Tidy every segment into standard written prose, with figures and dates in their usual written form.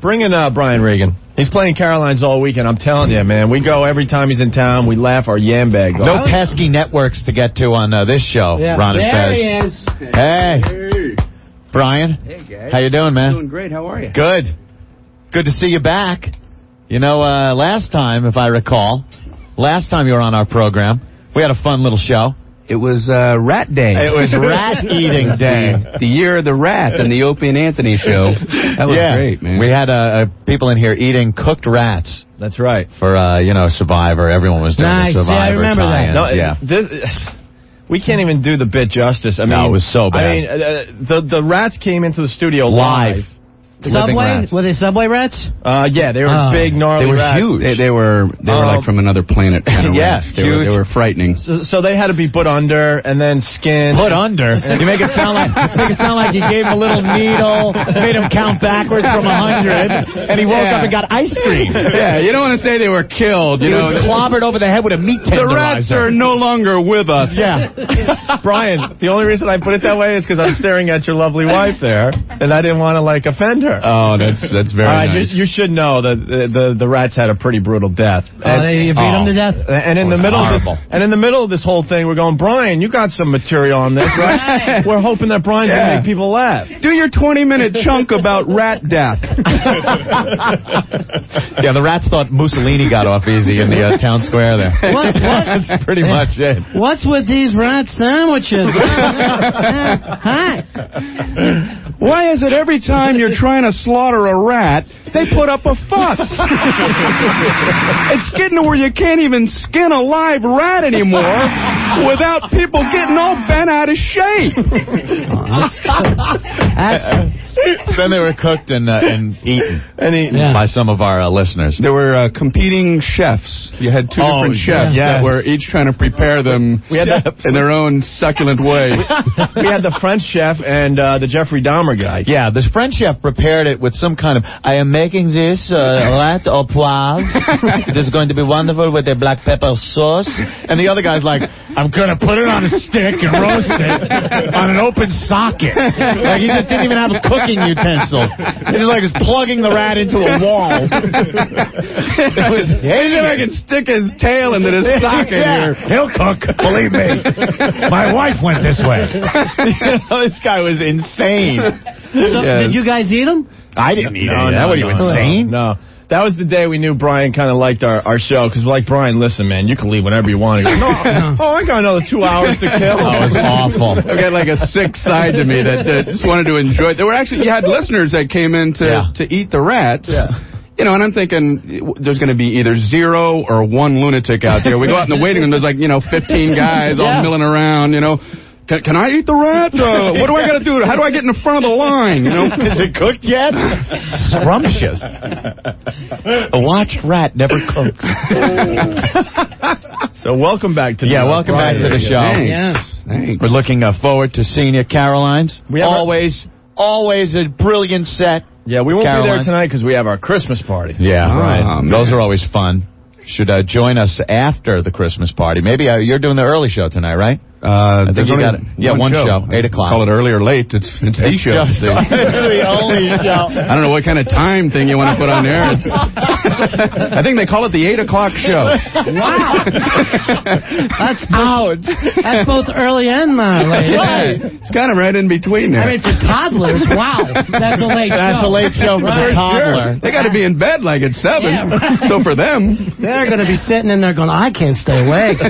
bring in Brian Regan. He's playing Caroline's all weekend. I'm telling you, man. We go every time he's in town. We laugh our yam bag off. No pesky networks to get to on this show, Ron and Fez. There he is. Hey. Brian. Hey, guys. How you doing, man? Doing great. How are you? Good. Good to see you back. You know, last time, if I recall, last time you were on our program, we had a fun little show. It was Rat Day. It was Rat Eating Day. The year of the rat and the Opie and Anthony show. That was great, man. We had people in here eating cooked rats. That's right. For, Survivor. Everyone was doing the Survivor. I remember that. No, we can't even do the bit justice. I mean, it was so bad. I mean, the rats came into the studio live. Subway? Were they Subway rats? Yeah, they were big, gnarly rats. They were huge. They were like from another planet kind of rats. They were frightening. So they had to be put under and then skinned. Put under? You make it sound like you gave him a little needle, made him count backwards from 100, and he woke up and got ice cream. Yeah, you don't want to say they were killed. He was clobbered over the head with a meat tenderizer. The rats are no longer with us. Yeah. Brian, the only reason I put it that way is because I'm staring at your lovely wife there, and I didn't want to, offend her. Oh, that's very nice. You should know that the rats had a pretty brutal death. You beat them to death? And in the middle of this whole thing, we're going, Brian, you got some material on this, right? We're hoping that Brian can make people laugh. Do your 20-minute chunk about rat death. Yeah, the rats thought Mussolini got off easy in the town square there. What? That's pretty much it. What's with these rat sandwiches? Hi. Why is it every time you're trying to slaughter a rat, they put up a fuss? It's getting to where you can't even skin a live rat anymore without people getting all bent out of shape. Then they were cooked and eaten by some of our listeners. There were competing chefs. You had two different chefs that were each trying to prepare them in their own succulent way. We had the French chef and the Jeffrey Dahmer guy. Yeah, this French chef prepared it with some kind of, I am making this rat au poivre. It is going to be wonderful with a black pepper sauce. And the other guy's like, I'm going to put it on a stick and roast it on an open socket. Like, he just didn't even have cooking utensils. He's like just plugging the rat into a wall. I can stick his tail into this socket here. He'll cook, believe me. My wife went this way. This guy was insane. So, did you guys eat them? I didn't eat any of that. What are you, insane? No. That was the day we knew Brian kind of liked our show, because we're like, Brian, listen, man, you can leave whenever you want. He goes, I got another 2 hours to kill. That was awful. I got like a sick side to me that just wanted to enjoy it. There were actually, you had listeners that came in to eat the rats. Yeah. You know, and I'm thinking there's going to be either 0 or 1 lunatic out there. We go out in the waiting room, there's 15 guys all milling around, Can I eat the rat? What do I got to do? How do I get in the front of the line? Is it cooked yet? Scrumptious. A watched rat never cooks. So welcome back to the welcome back to the show. Thanks. We're looking forward to seeing you at Caroline's. Always a brilliant set. Yeah, we won't be there tonight because we have our Christmas party. Yeah, right. Those are always fun. Should join us after the Christmas party. Maybe you're doing the early show tonight, right? I think you got it. Yeah, one show, 8 o'clock. Call it early or late. It's the show. The only show. I don't know what kind of time thing you want to put on there. I think they call it the 8 o'clock show. Wow. That's both early and late. Right. It's kind of right in between there. I mean, for toddlers, wow. That's a late show. That's a late show for the toddler. Sure. They got to be in bed at 7. Yeah, right. So for them, they're going to be sitting in there going, I can't stay awake.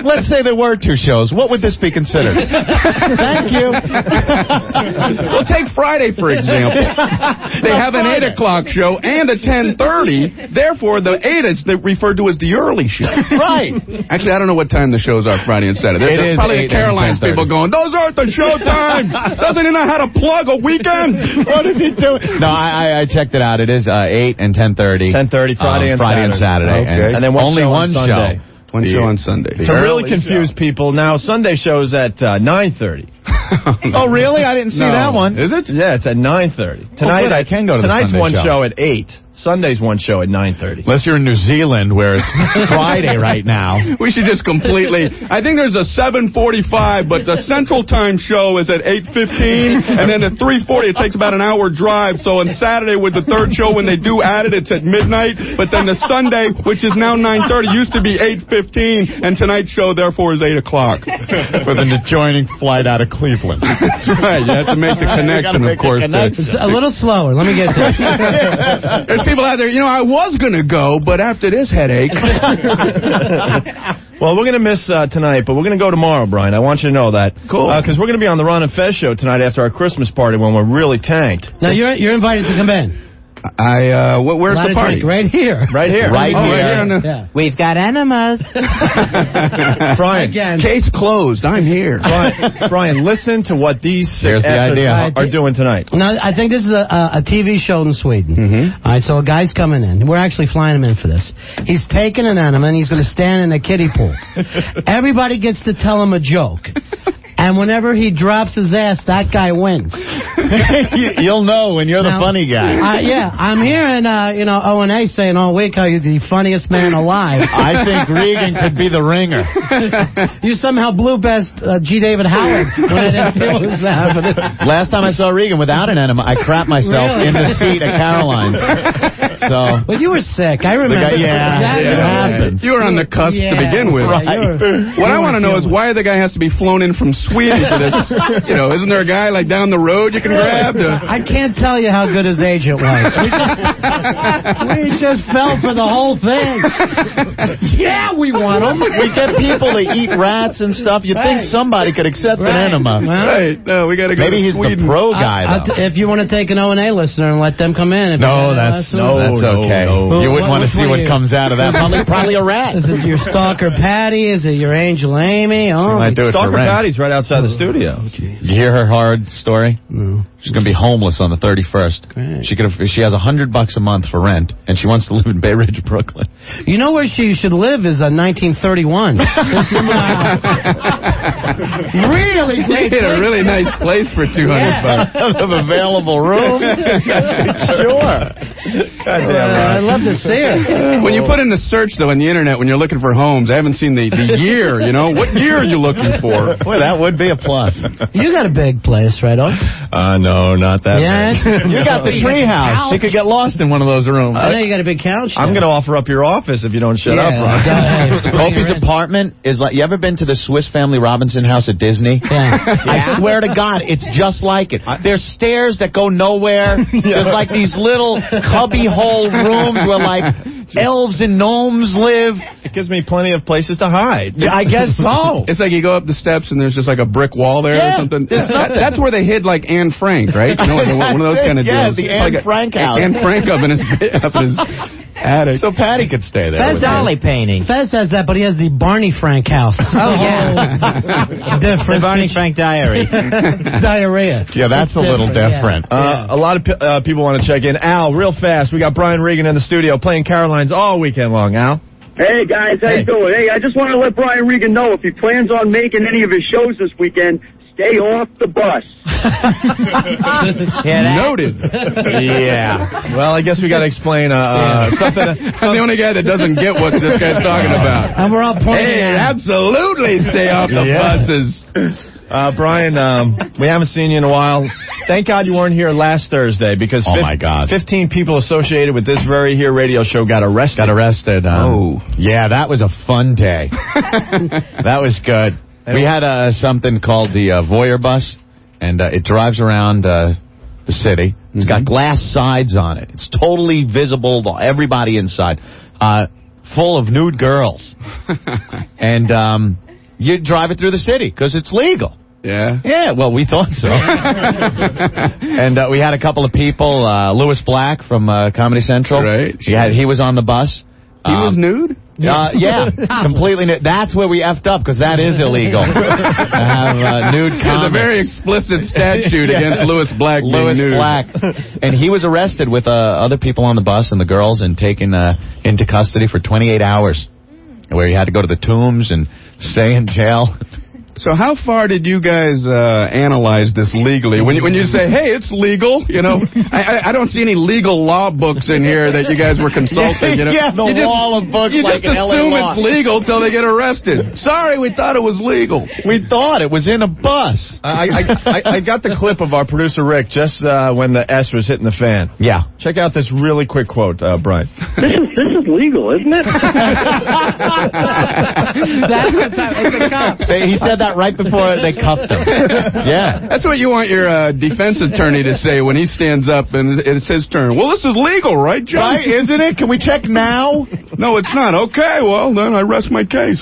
Let's say there were 2 shows. What would this be considered? Thank you. Well, take Friday, for example. They have an 8 o'clock show and a 10:30. Therefore, the 8 is referred to as the early show. Right. Actually, I don't know what time the shows are Friday and Saturday. There's probably the Caroline's people going, those aren't the show times. Doesn't he know how to plug a weekend? What is he doing? No, I checked it out. It is 8 and 10:30. 10:30 Friday and Saturday. Okay. And then only one show. One show on Sunday. To really confuse people, now Sunday show's at 9:30. Oh, really? I didn't see that one. Is it? Yeah, it's at 9:30. Tonight I can go to the Tonight's Sunday one show at 8. Sunday's one show at 9:30. Unless you're in New Zealand where it's Friday right now. We should just completely... I think there's a 7:45, but the Central Time show is at 8:15, and then at 3:40 it takes about an hour drive. So on Saturday with the third show, when they do add it, it's at midnight. But then the Sunday, which is now 9:30, used to be 8:15, and tonight's show, therefore, is 8 o'clock. With an adjoining flight out of Cleveland. That's right. You have to make the connection, of course. It's a little slower. Let me get to it. There's people out there, I was going to go, but after this headache... Well, we're going to miss tonight, but we're going to go tomorrow, Brian. I want you to know that. Cool. Because we're going to be on the Ron and Fez show tonight after our Christmas party when we're really tanked. Now, you're invited to come in. Where's the party? Right here. Right here. Right here. Yeah. We've got enemas. Brian, Case closed. I'm here. Brian, listen to what these There's the idea. are doing tonight. Now, I think this is a TV show in Sweden. Mm-hmm. All right, so a guy's coming in. We're actually flying him in for this. He's taking an enema, and he's going to stand in a kiddie pool. Everybody gets to tell him a joke. And whenever he drops his ass, that guy wins. You'll know when you're the funny guy. Yeah, I'm hearing, O&A saying all week how you're the funniest man alive. I think Regan could be the ringer. You somehow blew past G. David Howard when I didn't see what was happening. Last time I saw Regan without an enema, I crapped myself in the seat at Caroline's. So, but you were sick. I remember. It happens. You were on the cusp to begin with. Right. What I want to know is why the guy has to be flown in from Sweden for this. Isn't there a guy like down the road you can grab? I can't tell you how good his agent was. We just fell for the whole thing. Yeah, we want him. We get people to eat rats and stuff. You'd think somebody could accept an enema. Right. No, we got to go Maybe to he's Sweden. the pro guy, though. If you want to take an O&A listener and let them come in. That's okay. No. You wouldn't want to see what comes out of that. Probably a rat. Is it your stalker Patty? Is it your angel Amy? Oh, might do it for Stalker rent. Patty's right outside the studio. You hear her hard story? No. She's going to be homeless on the 31st. Great. She has $100 a month for rent, and she wants to live in Bay Ridge, Brooklyn. You know where she should live is 1931. Really great. Hit a really nice place for $200. Of available rooms. Sure. I'd love to see it. When you put in the search, though, on the internet, when you're looking for homes, I haven't seen the year, What year are you looking for? Boy, that would be a plus. You got a big place, right, Oak? No, not that big. You got the tree house. You could get lost in one of those rooms. I know you got a big couch. I'm going to offer up your office if you don't shut up, Ron. Opie's apartment is like, you ever been to the Swiss Family Robinson house at Disney? Yeah. I swear to God, it's just like it. There's stairs that go nowhere. There's like these little cubby hole rooms where like elves and gnomes live. It gives me plenty of places to hide. I guess so. It's like you go up the steps and there's just like a brick wall there or something. That's where they hid like Anne Frank, right? One of those kind of deals. The Anne Frank house. Anne Frank up in his attic. So Patty could stay there. Fez Dolly painting. Fez has that, but he has the Barney Frank house. Oh, yeah. Different. The Barney Frank diary. Diarrhea. Yeah, that's a little different. A lot of people want to check in. Al, real fast, we got Brian Regan in the studio playing Caroline's all weekend long. Al? Hey, guys, how you doing? Hey, I just want to let Brian Regan know if he plans on making any of his shows this weekend, stay off the bus. Noted. Yeah. Well, I guess we got to explain something. I'm the only guy that doesn't get what this guy's talking about. And we're all pointing at him. Absolutely stay off the buses. Brian, we haven't seen you in a while. Thank God you weren't here last Thursday because my God. 15 people associated with this very here radio show got arrested. Yeah, that was a fun day. That was good. We had something called the Voyeur bus, and it drives around the city. It's got glass sides on it. It's totally visible to everybody inside, full of nude girls. And you drive it through the city because it's legal. Yeah? Yeah, well, we thought so. And we had a couple of people, Louis Black from Comedy Central. Right. He was on the bus. He was nude? Yeah, completely nude. That's where we effed up, because that is illegal. To have nude comics. There's a very explicit statute against Louis Black being nude. Black. And he was arrested with other people on the bus and the girls and taken into custody for 28 hours, where he had to go to the tombs and stay in jail. So how far did you guys analyze this legally? When you say, hey, it's legal, I don't see any legal law books in here that you guys were consulting. Yeah, the wall of books you like just in LA assume law. it's legal till they get arrested. Sorry, we thought it was legal. We thought it was in a bus. I got the clip of our producer Rick just when the S was hitting the fan. Yeah. Check out this really quick quote, Brian. This is legal, isn't it? That's the cop. He said that right before they cuffed him. Yeah. That's what you want your defense attorney to say when he stands up and it's his turn. Well, this is legal, right, Judge? Right, isn't it? Can we check now? No, it's not. Okay, well, then I rest my case.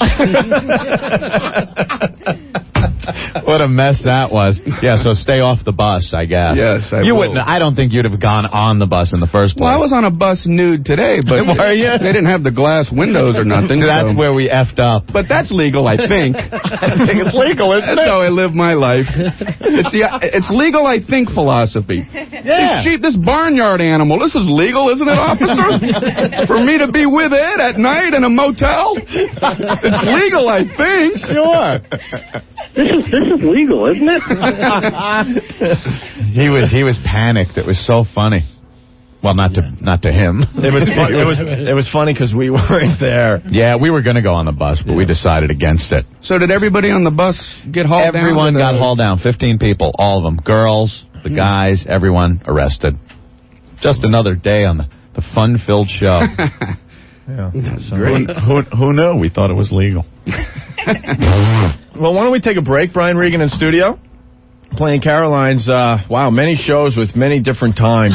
What a mess that was. Yeah, so stay off the bus, I guess. Yes, I you will. wouldn't. I don't think you'd have gone on the bus in the first place. Well, I was on a bus nude today, but Were you? they didn't have the glass windows or nothing. So that's where we effed up. But that's legal, I think. I think it's legal, isn't That's it? how I live my life. It's legal, I think, philosophy. Yeah. This barnyard animal, this is legal, isn't it, officer? For me to be with it at night in a motel? It's legal, I think. Sure. This is legal, isn't it? He was panicked. It was so funny. Well, not to him. It was fun, it was funny because we weren't there. Yeah, we were going to go on the bus, but we decided against it. So did everybody on the bus get hauled down? Everyone got hauled down. 15 people, all of them. Girls, the guys, everyone arrested. Just another day on the fun-filled show. Yeah, That's great. Who knew? We thought it was legal. Well, why don't we take a break, Brian Regan in studio? Playing Caroline's, many shows with many different times.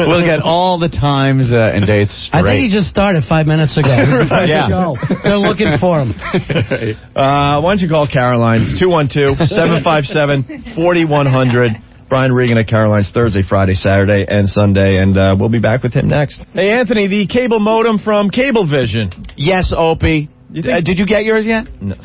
We'll get all the times and dates straight. I think he just started 5 minutes ago. Yeah. They're looking for him. Why don't you call Caroline's 212-757-4100. Brian Regan at Caroline's Thursday, Friday, Saturday, and Sunday, and we'll be back with him next. Hey, Anthony, the cable modem from Cablevision. Yes, Opie. Did you get yours yet? No.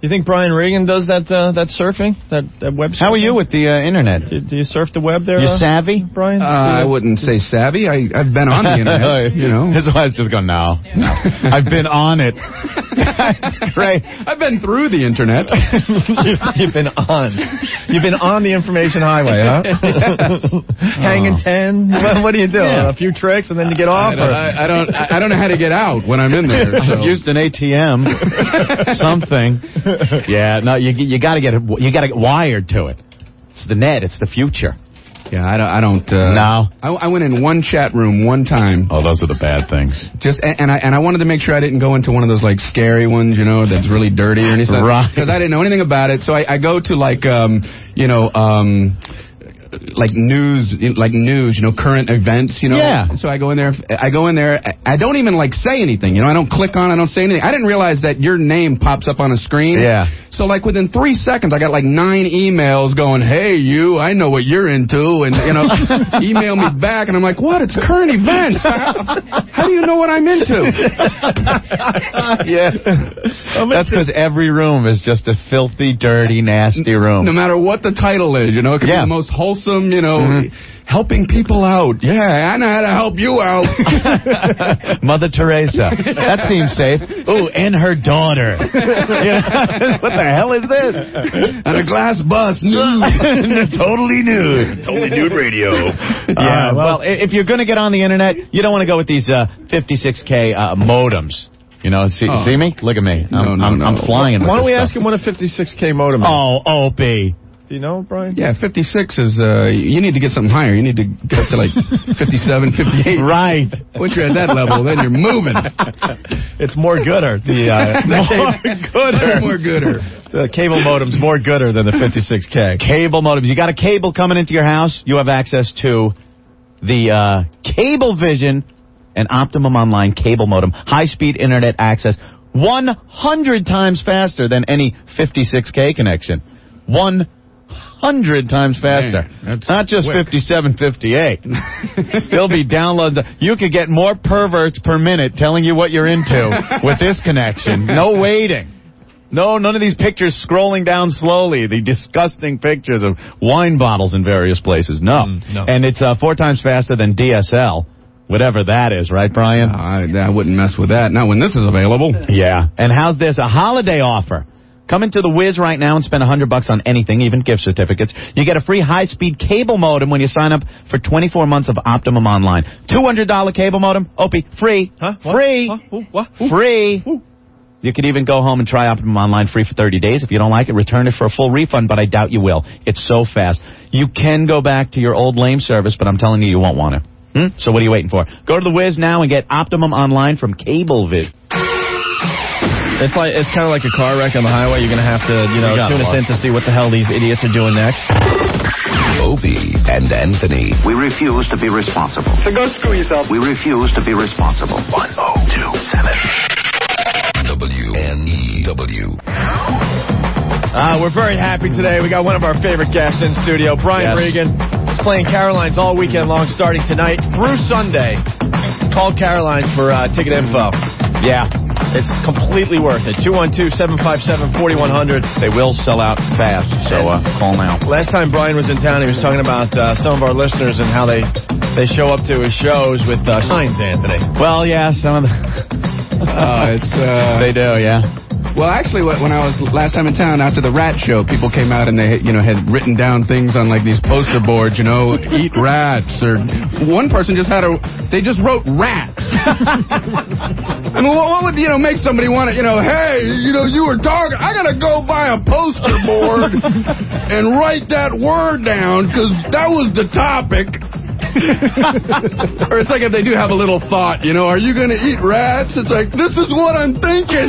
You think Brian Regan does that surfing, that web surfing? How are you with the internet? Do you surf the web there? You savvy? Brian? I wouldn't say savvy. I've been on the internet, His wife's just going, no. I've been on it. That's great. I've been through the internet. You've been on the information highway, huh? Hanging 10? What do you do? Yeah. A few tricks and then you get off? I don't know how to get out when I'm in there. So. Used an ATM. Something. Yeah, no, you got to get wired to it. It's the net. It's the future. Yeah, I don't. No. I went in one chat room one time. Oh, those are the bad things. And I wanted to make sure I didn't go into one of those like scary ones, that's really dirty or anything. Right. Because I didn't know anything about it. So I go to like news, current events, Yeah. So I go in there. I don't even say anything, I don't click on. I don't say anything. I didn't realize that your name pops up on a screen. Yeah. So within 3 seconds, I got 9 emails going, "Hey, you, I know what you're into," and email me back, and I'm like, "What? It's current events. How do you know what I'm into?" Yeah. That's because every room is just a filthy, dirty, nasty room. No matter what the title is, it could be the most wholesome, helping people out. Yeah, I know how to help you out. Mother Teresa. That seems safe. Ooh, and her daughter. What the hell is this? On a glass bus. Totally nude. Totally nude radio. Yeah, well, if you're going to get on the internet, you don't want to go with these 56K modems. See me? Look at me. I'm flying with Why don't we this ask him what a 56K modem is? Oh, Opie. Do you know, Brian? Yeah, 56 is, you need to get something higher. You need to get up to 57, 58. Right. Once you're at that level, then you're moving. It's more gooder. More gooder. The cable modem's more gooder than the 56K. Cable modems. You got a cable coming into your house, you have access to the Cablevision and Optimum Online cable modem. High-speed internet access 100 times faster than any 56K connection. 100 times faster. Man, not just quick. 57, 58. There'll be downloads. You could get more perverts per minute telling you what you're into with this connection. No waiting. No, none of these pictures scrolling down slowly. The disgusting pictures of wine bottles in various places. No. No. And it's 4 times faster than DSL. Whatever that is, right, Brian? I wouldn't mess with that. Not when this is available. Yeah. And how's this? A holiday offer. Come into the Wiz right now and spend $100 on anything, even gift certificates. You get a free high-speed cable modem when you sign up for 24 months of Optimum Online. $200 cable modem, Opie, free. Huh? What? Free. What? Free. You could even go home and try Optimum Online free for 30 days. If you don't like it, return it for a full refund, but I doubt you will. It's so fast. You can go back to your old lame service, but I'm telling you, you won't want to. So what are you waiting for? Go to the Wiz now and get Optimum Online from Cablevision. It's kind of like a car wreck on the highway. You're going to have to, tune us in to see what the hell these idiots are doing next. Opie and Anthony. We refuse to be responsible. So go screw yourself. We refuse to be responsible. 1027. WNEW. We're very happy today. We got one of our favorite guests in studio, Brian Regan. He's playing Caroline's all weekend long, starting tonight through Sunday. Call Caroline's for ticket info. Yeah. It's completely worth it. 212-757-4100. They will sell out fast, so call now. Last time Brian was in town, he was talking about some of our listeners and how they show up to his shows with signs, Anthony. Well, yeah, some of the... they do, yeah. Well, actually, when I was last time in town after the rat show, people came out and they, had written down things on like these poster boards, eat rats, or one person just they just wrote rats. I mean, what would make somebody want to, hey, you were talking, I gotta go buy a poster board and write that word down because that was the topic. Or it's like if they do have a little thought, are you going to eat rats? It's like, this is what I'm thinking,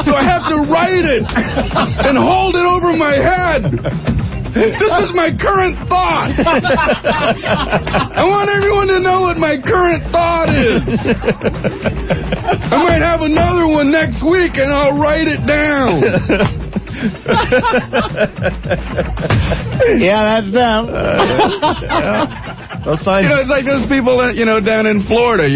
so I have to write it and hold it over my head. This is my current thought. I want everyone to know what my current thought is. I might have another one next week, and I'll write it down. Yeah, that's them. Those signs. It's like those people that, down in Florida,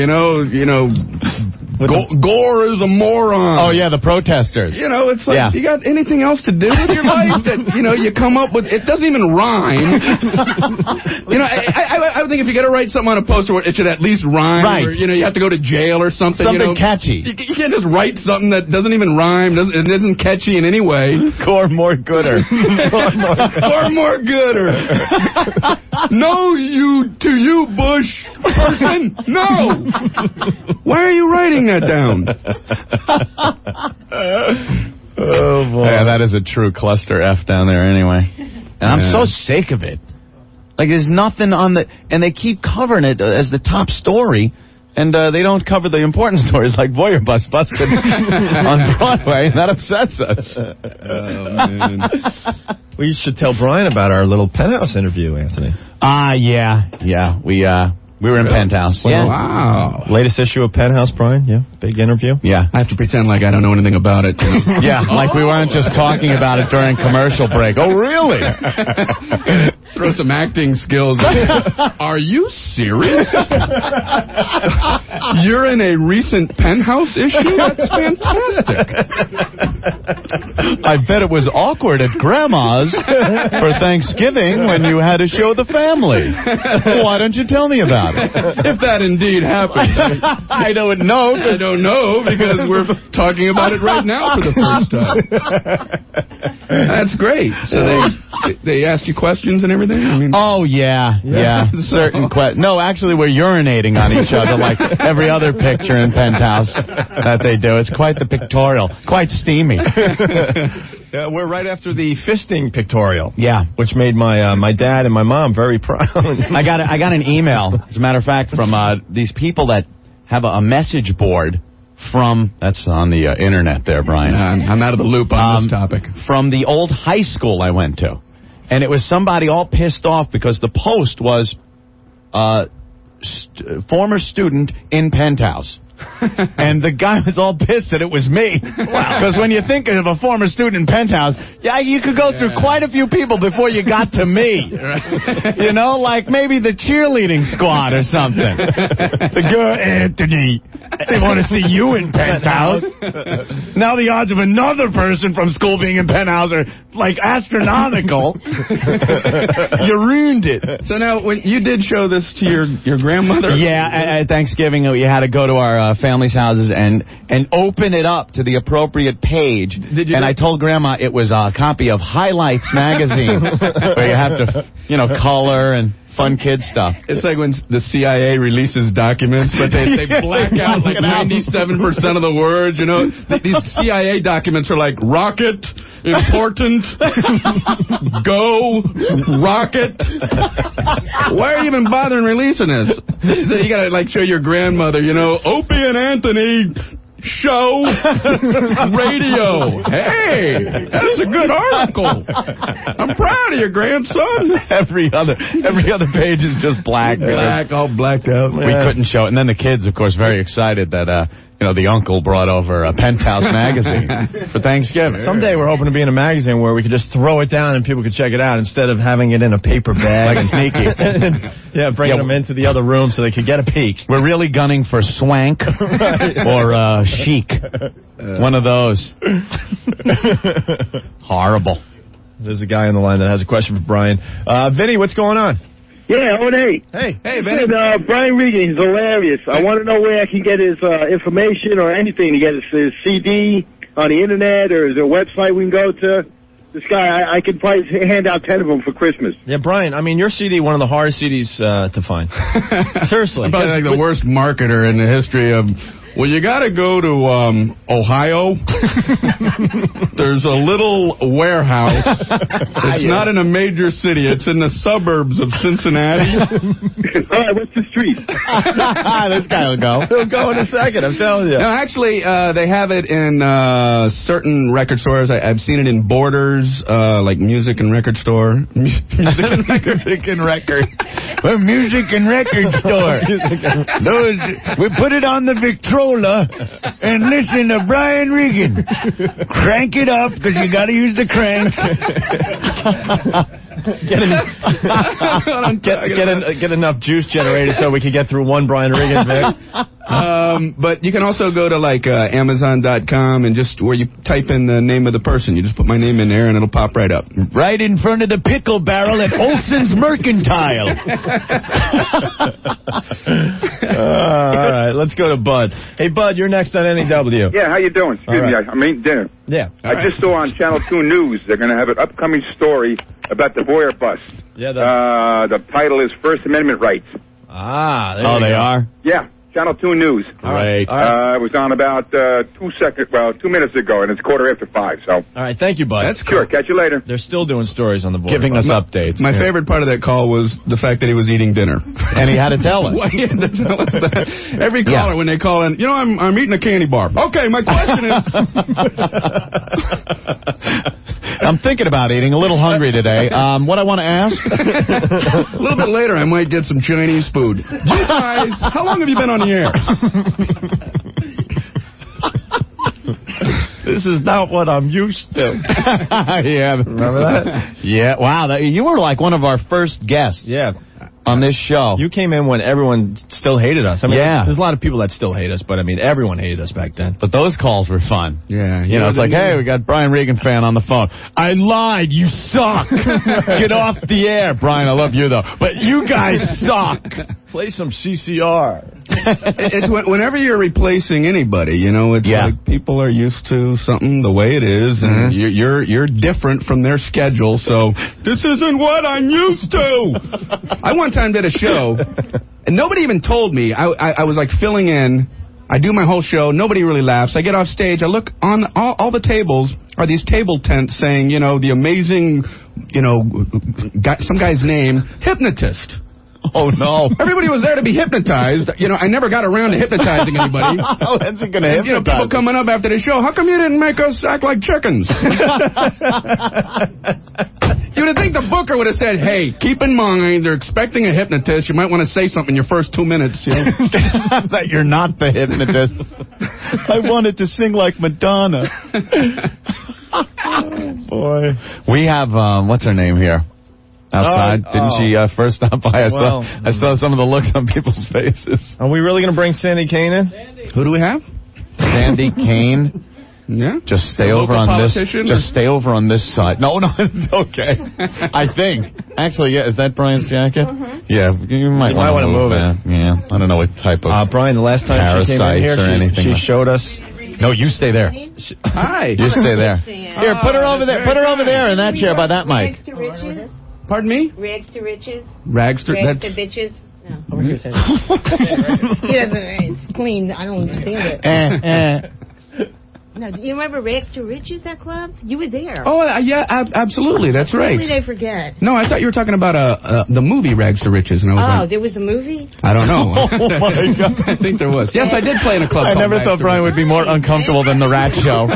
Gore is a moron. Oh, yeah, the protesters. It's like, you got anything else to do with your life that, you come up with? It doesn't even rhyme. I would think if you're going to write something on a poster, it should at least rhyme. Right. Or, you have to go to jail or something. Something catchy. You can't just write something that doesn't even rhyme. It isn't catchy in any way. Gore more gooder. Gore more gooder. No, to you, Bush person. No. Why are you writing that down? Oh, boy. Yeah, that is a true cluster F down there anyway. And I'm so sick of it. Like, there's nothing on the... And they keep covering it as the top story, and they don't cover the important stories like Voyeur Bus busted on Broadway, and that upsets us. Oh, man. We should tell Brian about our little Penthouse interview, Anthony. Yeah. We were in Penthouse. Yeah. Wow. Latest issue of Penthouse, Brian? Yeah. Big interview? Yeah. I have to pretend like I don't know anything about it. Yeah, like we weren't just talking about it during commercial break. Oh, really? Throw some acting skills. Are you serious? You're in a recent Penthouse issue? That's fantastic. I bet it was awkward at Grandma's for Thanksgiving when you had to show the family. Why don't you tell me about it? If that indeed happened. I don't know. I don't know because we're talking about it right now for the first time. That's great. So they asked you questions and everything? I mean, oh, yeah. Certain questions. No, actually, we're urinating on each other like every other picture in Penthouse that they do. It's quite the pictorial. Quite steamy. Yeah, we're right after the fisting pictorial. Yeah. Which made my dad and my mom very proud. I got an email, as a matter of fact, from these people that have a message board from... That's on the internet there, Brian. I'm out of the loop on this topic. From the old high school I went to. And it was somebody all pissed off because the post was former student in Penthouse. And the guy was all pissed that it was me. Because when you think of a former student in Penthouse, you could go through quite a few people before you got to me. Like maybe the cheerleading squad or something. The girl, Anthony, they want to see you in Penthouse. Now the odds of another person from school being in Penthouse are like astronomical. You ruined it. So now, when you did show this to your grandmother? Yeah, at Thanksgiving, you had to go to our family families' houses and open it up to the appropriate page. And I told Grandma it was a copy of Highlights magazine, where you have to, color and fun kid stuff. It's like when the CIA releases documents, but they black out like 97% of the words. These CIA documents are like rocket, important, go, rocket. Why are you even bothering releasing this? So you gotta show your grandmother, Opie and Anthony show radio. Hey, that's a good article. I'm proud of you, grandson. Every other page is just black. All blacked out. We couldn't show it. And then the kids, of course, very excited that the uncle brought over a Penthouse magazine for Thanksgiving. Someday we're hoping to be in a magazine where we could just throw it down and people could check it out instead of having it in a paper bag. Like sneaky. Bringing them into the other room so they could get a peek. We're really gunning for swank or chic. One of those. Horrible. There's a guy on the line that has a question for Brian. Vinny, what's going on? Yeah, Hey, Vinny. Brian Regan, he's hilarious. I want to know where I can get his information or anything to get his CD on the internet, or is there a website we can go to? This guy, I could probably hand out 10 of them for Christmas. Yeah, Brian, your CD, one of the hardest CDs to find. Seriously. I'm probably the worst marketer in the history of... Well, you got to go to Ohio. There's a little warehouse. It's not in a major city. It's in the suburbs of Cincinnati. All right, what's the street? This guy will go. He'll go in a second, I'm telling you. No, actually, they have it in certain record stores. I've seen it in Borders, like Music and Record Store. Music and Record. Well, Music and Record Store. We put it on the Victrola and listen to Brian Regan. Crank it up, because you got to use the crank. Get enough juice generated so we can get through one Brian Regan, Vic. But you can also go to Amazon.com and just where you type in the name of the person, you just put my name in there and it'll pop right up. Right in front of the pickle barrel at Olson's Mercantile. All right, let's go to Bud. Hey, Bud, you're next on NEW. Yeah, how you doing? Excuse me, I'm eating dinner. Yeah. I just saw on Channel 2 News they're going to have an upcoming story about the Mohr bust. Yeah. The title is First Amendment Rights. Ah, they are? Yeah, Channel 2 News. Right. It was on about 2 minutes ago, and it's 5:15. So. All right, thank you, Bud. That's sure. Catch you later. They're still doing stories on the board. Giving us updates. My favorite part of that call was the fact that he was eating dinner. And he had to tell us. Well, he had to tell us that. Every caller, when they call in, I'm eating a candy bar. Okay, my question is... I'm thinking about eating. A little hungry today. What I want to ask? A little bit later, I might get some Chinese food. You guys, how long have you been on the air? This is not what I'm used to. Yeah. Remember that? Yeah. Wow. You were like one of our first guests. Yeah. On this show. You came in when everyone still hated us. Yeah. There's a lot of people that still hate us, but everyone hated us back then. But those calls were fun. Yeah. It's like, hey, we got Brian Regan fan on the phone. I lied. You suck. Get off the air. Brian, I love you, though. But you guys suck. Play some CCR. It's whenever you're replacing anybody, it's like people are used to something the way it is, and you're different from their schedule, so this isn't what I'm used to. I one time did a show, and nobody even told me. I was like filling in. I do my whole show. Nobody really laughs. I get off stage. I look on all the tables are these table tents saying, the amazing, some guy's name, hypnotist. Oh, no. Everybody was there to be hypnotized. I never got around to hypnotizing anybody. How is it going to hypnotize? People coming up after the show, how come you didn't make us act like chickens? You would think the booker would have said, hey, keep in mind, they're expecting a hypnotist. You might want to say something in your first 2 minutes. That you're not the hypnotist. I wanted to sing like Madonna. Oh, boy. We have, what's her name here? Outside. Didn't she first stop by? I saw some of the looks on people's faces. Are we really going to bring Sandy Kane in? Who do we have? Sandy Kane. Yeah. Just stay over on this. Just stay over on this side. No, it's okay. I think. Actually, yeah. Is that Brian's jacket? Mm-hmm. Yeah. You might want to move it. Yeah. I don't know what type of Brian, the last time she came in here, or anything. she showed us. No, you stay there. Hi. You stay there. Here, put her over there. Put her over there in that chair by that mic. Rags to riches? Pardon me? Rags to riches? Rags to bitches? No. He doesn't. It's clean. I don't understand it. No, do you remember Rags to Riches, that club? You were there. Oh, yeah, absolutely. That's right. How did they forget? No, I thought you were talking about the movie Rags to Riches. And I was like, there was a movie? I don't know. Oh, my God. I think there was. Yes, I did play in a club I called never Rags thought to Brian Riches. would be more uncomfortable than the Rat Show.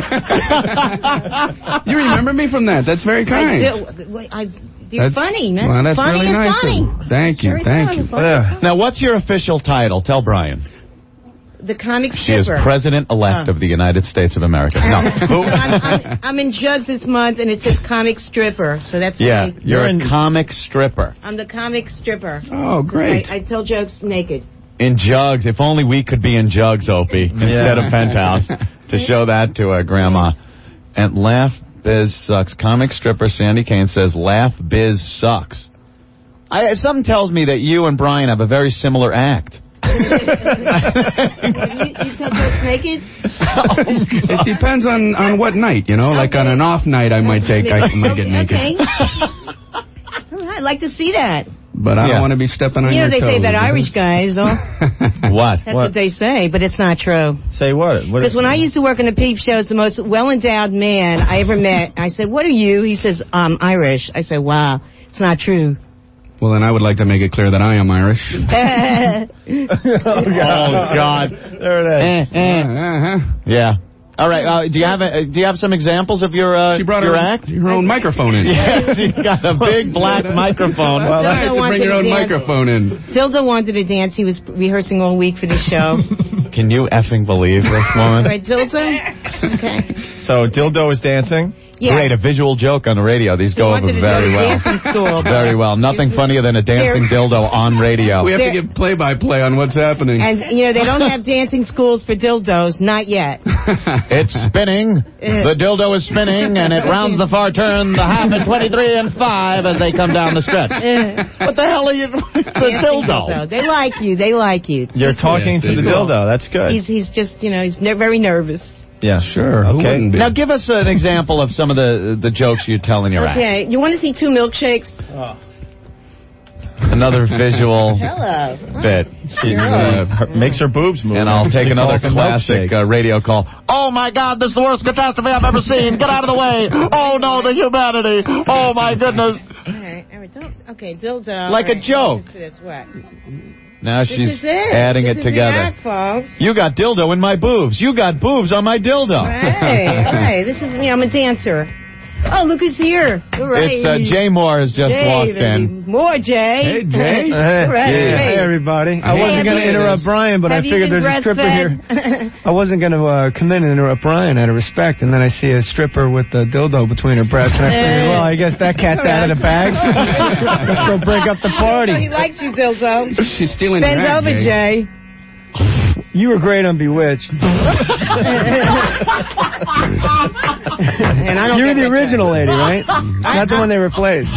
You remember me from that? That's very kind. You're funny, man. Well, that's funny really and nice. funny. Thank you. Thank you. Now, what's your official title? Tell Brian. The comic She is stripper. President-elect of the United States of America. No. I'm in Jugs this month, and it says comic stripper, so that's Yeah, why you're a comic stripper. I'm the comic stripper. Oh, great. I tell jokes naked. In Jugs. If only we could be in Jugs, Opie, instead of Penthouse, to show that to Grandma. And Laugh Biz Sucks. Comic stripper Sandy Kane says, Laugh Biz Sucks. Something tells me that you and Brian have a very similar act. You tell jokes naked? It depends on what night, you know. Like on an off night, I might get naked. Okay. I'd like to see that. But I don't want to be stepping on your toes. They say about Irish guys. What? That's what they say, but it's not true. Say what? Because when I used to work in the peep shows, the most well-endowed man I ever met, I said, "What are you?" He says, "I'm Irish." I said, "Wow, it's not true." Well, then I would like to make it clear that I am Irish. Oh, God. There it is. Yeah. All right. Do you have some examples of your She brought your her act? her own microphone in. Yeah, she's got a big black microphone. Well, I had to bring your own microphone in. Dildo wanted to dance. He was rehearsing all week for the show. Can you effing believe this woman? Right, Dildo? Okay. So Dildo is dancing. Yeah. Great, a visual joke on the radio. These go over wanted to very do well. dancing school. Very well. Nothing funnier than a dancing dildo on radio. We have to give play-by-play on what's happening. And, they don't have dancing schools for dildos. Not yet. It's spinning. The dildo is spinning, and it rounds the far turn, the half at 23 and 5 as they come down the stretch. What the hell are you doing? The dildo. They like you. They like you. You're talking to the dildo. That's good. He's just, he's very nervous. Yeah, sure. Okay. Now give us an example of some of the jokes you tell in your act. Okay. You want to see 2 milkshakes? Another visual bit. She makes her boobs move. And I'll take another Calls them classic milkshakes. radio call. Oh, my God, this is the worst catastrophe I've ever seen. Get out of the way. Oh, no, the humanity. Oh, my goodness. All right. Okay, dildo. Like a joke. What? Now This she's is it. adding This it is together. The act, folks. You got dildo in my boobs. You got boobs on my dildo. Hey, this is me. I'm a dancer. Oh, look who's here. Right. It's Jay Mohr has just walked in. More, Jay. Hey, Jay. Hey, everybody. I wasn't going to interrupt Brian, but I figured there's a stripper here. I wasn't going to come in and interrupt Brian out of respect, and then I see a stripper with a dildo between her breasts, and I figured, well, I guess that cat's out of the bag. Let's go break up the party. He likes you, dildo. She's stealing Bend your act, over, Jay. You were great on Bewitched. And I don't You're get the that original lady, right? Not the one they replaced.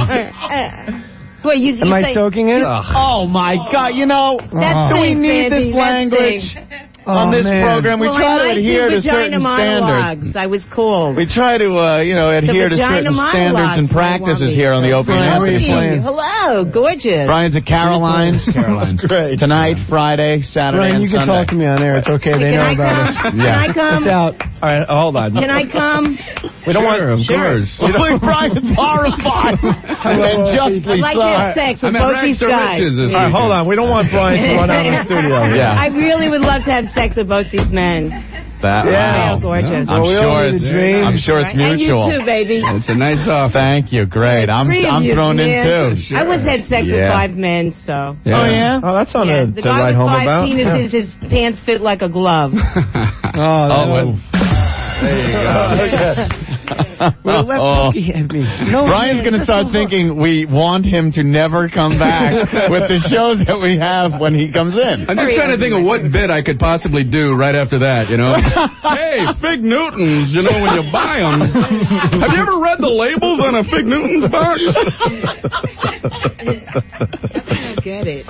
Wait, you Am I say, soaking it? Oh, my God. You know, That's do we thing, need Sandy, this that's language thing. on this man. program? We Well, try I to like adhere the to certain vagina standards. monologues. I was cool. We try to, adhere to certain vagina standards and monologues, practices I here on the want Opie Brian, and where are you Anthony. playing? Hello, gorgeous. Brian's at Caroline's. Great. Tonight, Friday, Saturday, Brian, and you can Sunday. talk to me on air. It's okay. They Can know I about come? us. Can I come? It's out. All right, hold on. Can I come? We don't want. Of course. Look, Brian's horrified. And justly I'd like so. to have sex with I'm at both Rags these to guys. Riches this All right, hold weekend. on. We don't want Brian to run out of the studio. Yeah. I really would love to have sex with both these men. That, Yeah. They're gorgeous. I'm Well, we sure all it's need a dream. I'm sure it's And you mutual. too, baby. It's a nice offer. Thank you. Great. I'm Three of you, thrown in man. too. I once had sex with Yeah. 5 men, so. Oh yeah. Oh, that's on Yeah, the to guy write with home 5 about. penises, his pants fit like a glove. Oh, Oh, well, there you go. With a left hooky at me. No, Brian's going to start thinking we want him to never come back with the shows that we have when he comes in. I'm just trying to think of what bit I could possibly do right after that, you know. Hey, Fig Newtons, you know, when you buy them. Have you ever read the labels on a Fig Newtons box? I don't get it.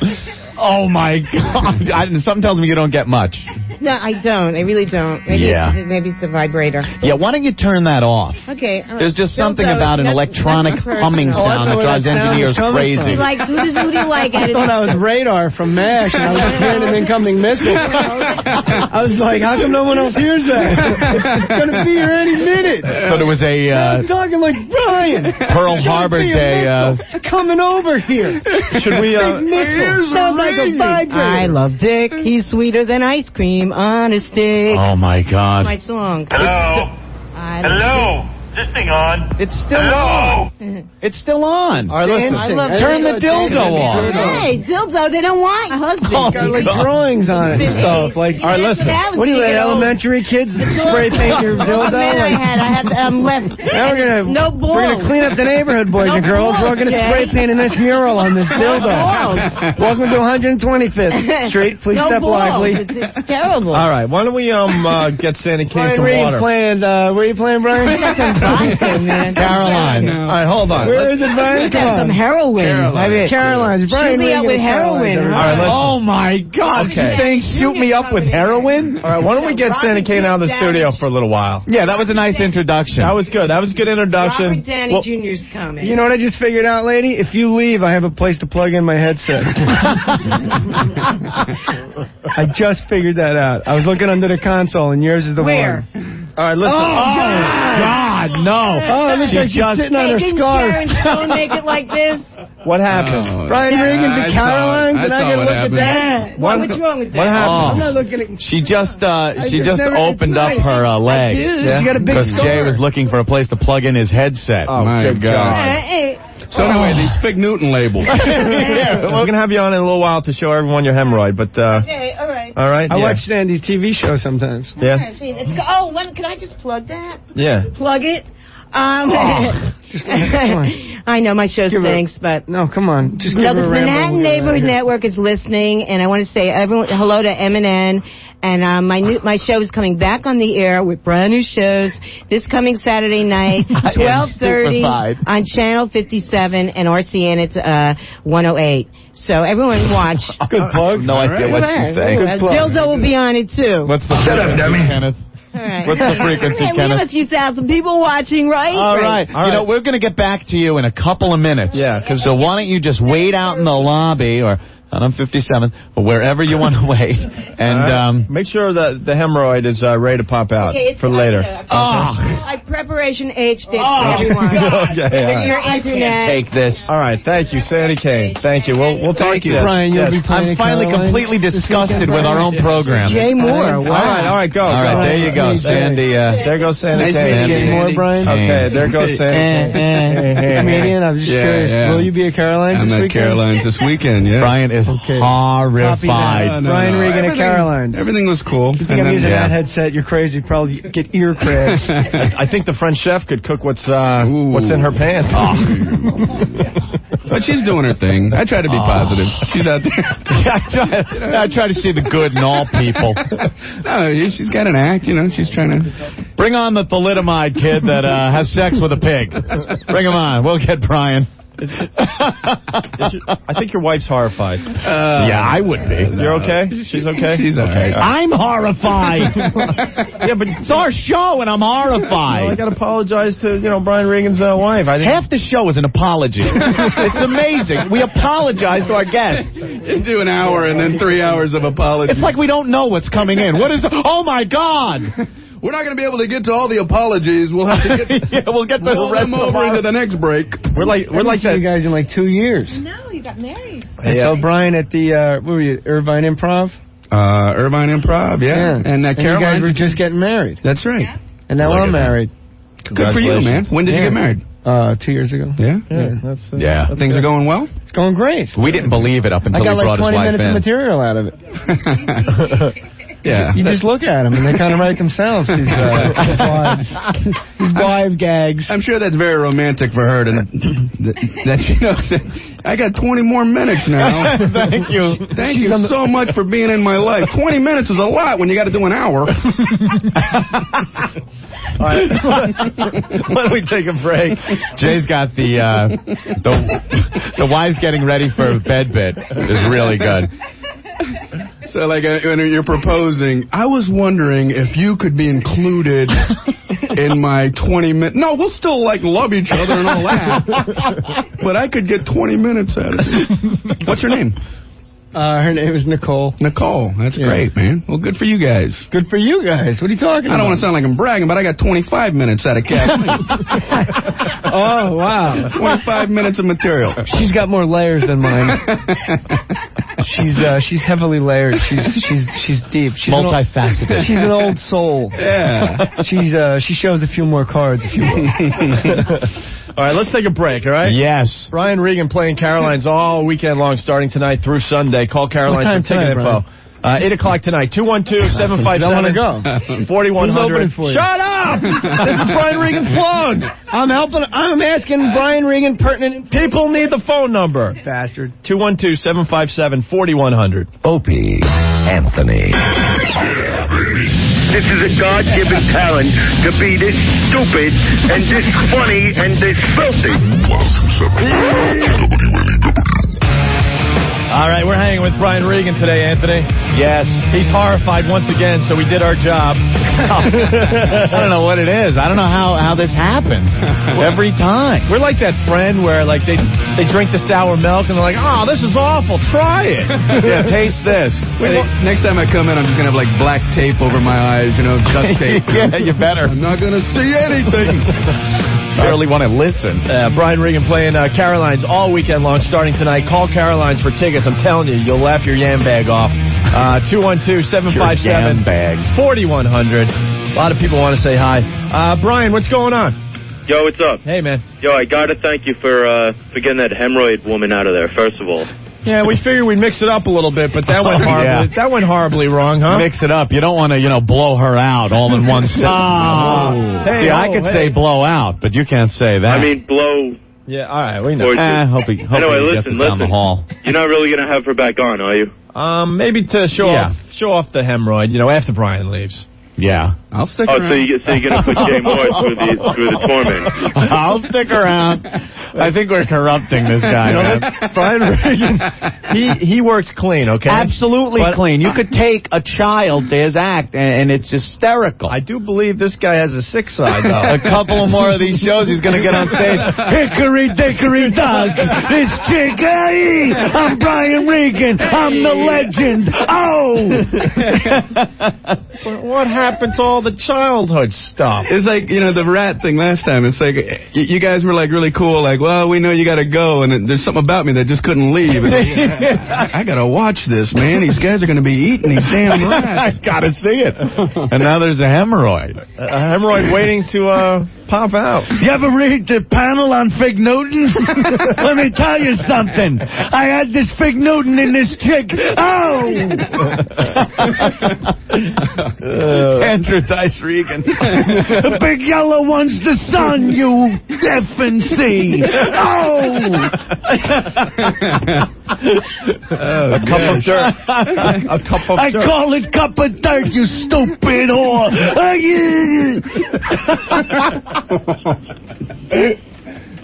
Oh, my God. Something tells me you don't get much. No, I don't. I really don't. Maybe it's a vibrator. Yeah, why don't you turn that off? Okay. There's just something about an electronic humming sound that drives engineers crazy. Who do you like? I thought I was radar from MASH, and I was hearing an incoming missile. I was like, how come no one else hears that? It's going to be here any minute. So there was I'm talking like Brian. Pearl Harbor Day. It's coming over here. Should we... Sounds like a vibrator. I love Dick. He's sweeter than ice cream on a stick. Oh, my God. That's my song. Hello? Hello? Is this thing on? It's still on. It's still on. All right, listen. Turn the dildo off. Hey, dildo, they don't want a husband. It's got like drawings on it and stuff. Like, all right, listen. What do you let elementary kids spray paint your dildo? I had left. Now we're gonna clean up the neighborhood, boys and girls. We're all gonna spray paint in this mural on this dildo. Welcome to 125th Street. Please step lively. It's terrible. All right, why don't we get Sandy Kane some Brian water? playing. Where are you playing, Brian? Caroline. All right, hold on. Where is it, Brian? Come on. Some heroin. Caroline's. Brian Shoot me up with heroin. All right, listen. Oh, my God. Okay. She's saying shoot me up with heroin? All right, why don't we get Sandy Kane out of the studio for a little while? Yeah, that was a nice introduction. That was good. That was a good introduction. Robert Downey Jr.'s coming. You know what I just figured out, lady? If you leave, I have a place to plug in my headset. I just figured that out. I was looking under the console, and yours is the Where? one. All right, listen. Oh, God, no. Oh, it looks like she's sitting on her scarf. Sharon Stone make it like this? What happened? Brian Regan's at Caroline's, and I can look at that. What's wrong with that? What happened? I'm not looking at... She just opened up her legs. She got a big Because Jay was looking for a place to plug in his headset. Oh, my good God. So anyway, these Fig Newton labels. Yeah, we're going to have you on in a little while to show everyone your hemorrhoid, but... Okay, all right. All right? I watch Sandy's TV show sometimes. Yeah? Can I just plug that? Yeah. Plug it? Come on. I know my show stinks, but... No, come on. Just give the her a ramble. Manhattan Neighborhood Network is listening, and I want to say hello to M&N. And my show is coming back on the air with brand new shows this coming Saturday night, 12:30 on Channel 57 and RCN. It's 108. So everyone watch. Good plug. No idea what she's saying. Dildo will be on it too. What's the frequency, Kenneth? All right. What's the frequency, We have a few thousand people watching, right? All right. You know, we're going to get back to you in a couple of minutes. Yeah. So why don't you just wait out in the lobby or... on 57th, or wherever you want to wait. And make sure that the hemorrhoid is ready to pop out for later. Preparation H did for everyone. Your internet. Take this. All right, thank you, Sandy Kane. Thank you. We'll talk to you. Brian, you'll be playing I'm finally completely disgusted with our own program. Jay Mohr. All right, go. All right, there you go, Sandy. There goes Sandy Kane. Jay Mohr, Brian. Okay, there goes Sandy Kane. Comedian, I'm just curious. Will you be at Caroline's this weekend? I'm at Caroline's this weekend, yeah. Brian is horrified. Brian Regan at Caroline's. Everything was cool. If you think I'm using that headset, you're crazy. Probably get ear crabs. I think the French chef could cook what's in her pants. But she's doing her thing. I try to be positive. She's out there. I try to see the good in all people. No, she's got an act, you know. She's trying to... Bring on the thalidomide kid that has sex with a pig. Bring him on. We'll get Brian. I think your wife's horrified. Yeah, I would be. You're okay? She's okay? She's okay. I'm horrified. Yeah, but it's our show, and I'm horrified. Well, I got to apologize to Brian Regan's wife. Half the show is an apology. It's amazing. We apologize to our guests. You do an hour and then 3 hours of apology. It's like we don't know what's coming in. What is? Oh my God! We're not going to be able to get to all the apologies. We'll have to get we'll get the roll rest them over into the next break. We're like that. You guys in like 2 years. No, you got married. I saw Brian at the where were you? Irvine Improv. Irvine Improv, yeah. And you guys were just getting married. That's right. Yeah. And now I'm married. Good for you, man. When did you get married? 2 years ago. Yeah. That's Things are going well. It's going great. We didn't believe it up until I got we brought like 20 his wife minutes in. of material out of it. Yeah. You just look at them, and they kind of write themselves, these wives. These wives gags. I'm sure that's very romantic for her that I got 20 more minutes now. Thank you. Thank you so much for being in my life. 20 minutes is a lot when you got to do an hour. All right. Why don't we take a break? Jay's got the wives getting ready for bed bit is really good. So, like, when you're proposing, I was wondering if you could be included in my 20 minutes. No, we'll still, like, love each other and all that. But I could get 20 minutes out of you. What's her name? Her name is Nicole. Nicole. That's great, man. Well, good for you guys. Good for you guys. What are you talking about? I don't want to sound like I'm bragging, but I got 25 minutes out of Kathleen. Oh, wow. 25 minutes of material. She's got more layers than mine. She's heavily layered. She's deep. She's multifaceted. She's an old soul. Yeah. She shows a few more cards if you will. All right, let's take a break, all right? Yes. Brian Regan playing Caroline's all weekend long, starting tonight through Sunday. Call Caroline for ticket info. 8 o'clock tonight. 212-757-4100. Shut up! This is Brian Regan's plug. I'm asking Brian Regan pertinent. People need the phone number. Bastard. 212-757-4100. Opie, Anthony. This is a God-given talent to be this stupid and this funny and this filthy. All right, we're hanging with Brian Regan today, Anthony. Yes. He's horrified once again, so we did our job. I don't know what it is. I don't know how this happens every time. We're like that friend where, like, they drink the sour milk and they're like, oh, this is awful. Try it. Yeah, taste this. Next time I come in, I'm just going to have, like, black tape over my eyes, duct tape. Yeah, you better. I'm not going to see anything. Barely want to listen. Brian Regan playing Caroline's all weekend long, starting tonight. Call Caroline's for tickets. I'm telling you, you'll laugh your yam bag off. 212-757-4100. A lot of people want to say hi. Brian, what's going on? Yo, what's up? Hey, man. Yo, I got to thank you for getting that hemorrhoid woman out of there, first of all. Yeah, we figured we'd mix it up a little bit, but that went horribly. That went horribly wrong, huh? Mix it up. You don't want to, blow her out all in one sitting. I could say blow out, but you can't say that. I mean, blow. Yeah, all right, we know. Hope he gets it down the hall. You're not really going to have her back on, are you? Maybe to show off the hemorrhoid, after Brian leaves. Yeah. I'll stick around. So you're going to put Jay Mohr through the torment. I'll stick around. I think we're corrupting this guy. Brian Regan, he works clean, okay? Absolutely clean. You could take a child to his act, and it's hysterical. I do believe this guy has a sick side, though. A couple of more of these shows, he's going to get on stage. Hickory dickory dock, this chick, hey, I'm Brian Regan, I'm the legend. Oh! What happened to all the childhood stuff? It's like, the rat thing last time. It's like, you guys were like really cool, like, well, we know you got to go, and there's something about me that just couldn't leave. And I got to watch this, man. These guys are going to be eating these damn rats. I got to see it. And now there's a hemorrhoid. A hemorrhoid waiting to pop out. You ever read the panel on Fig Newton? Let me tell you something. I had this Fig Newton in this chick. Oh! Andrew Dice Regan. The big yellow one's the sun, you effing see. Oh! A cup of dirt. A cup of dirt. I call it cup of dirt, you stupid whore.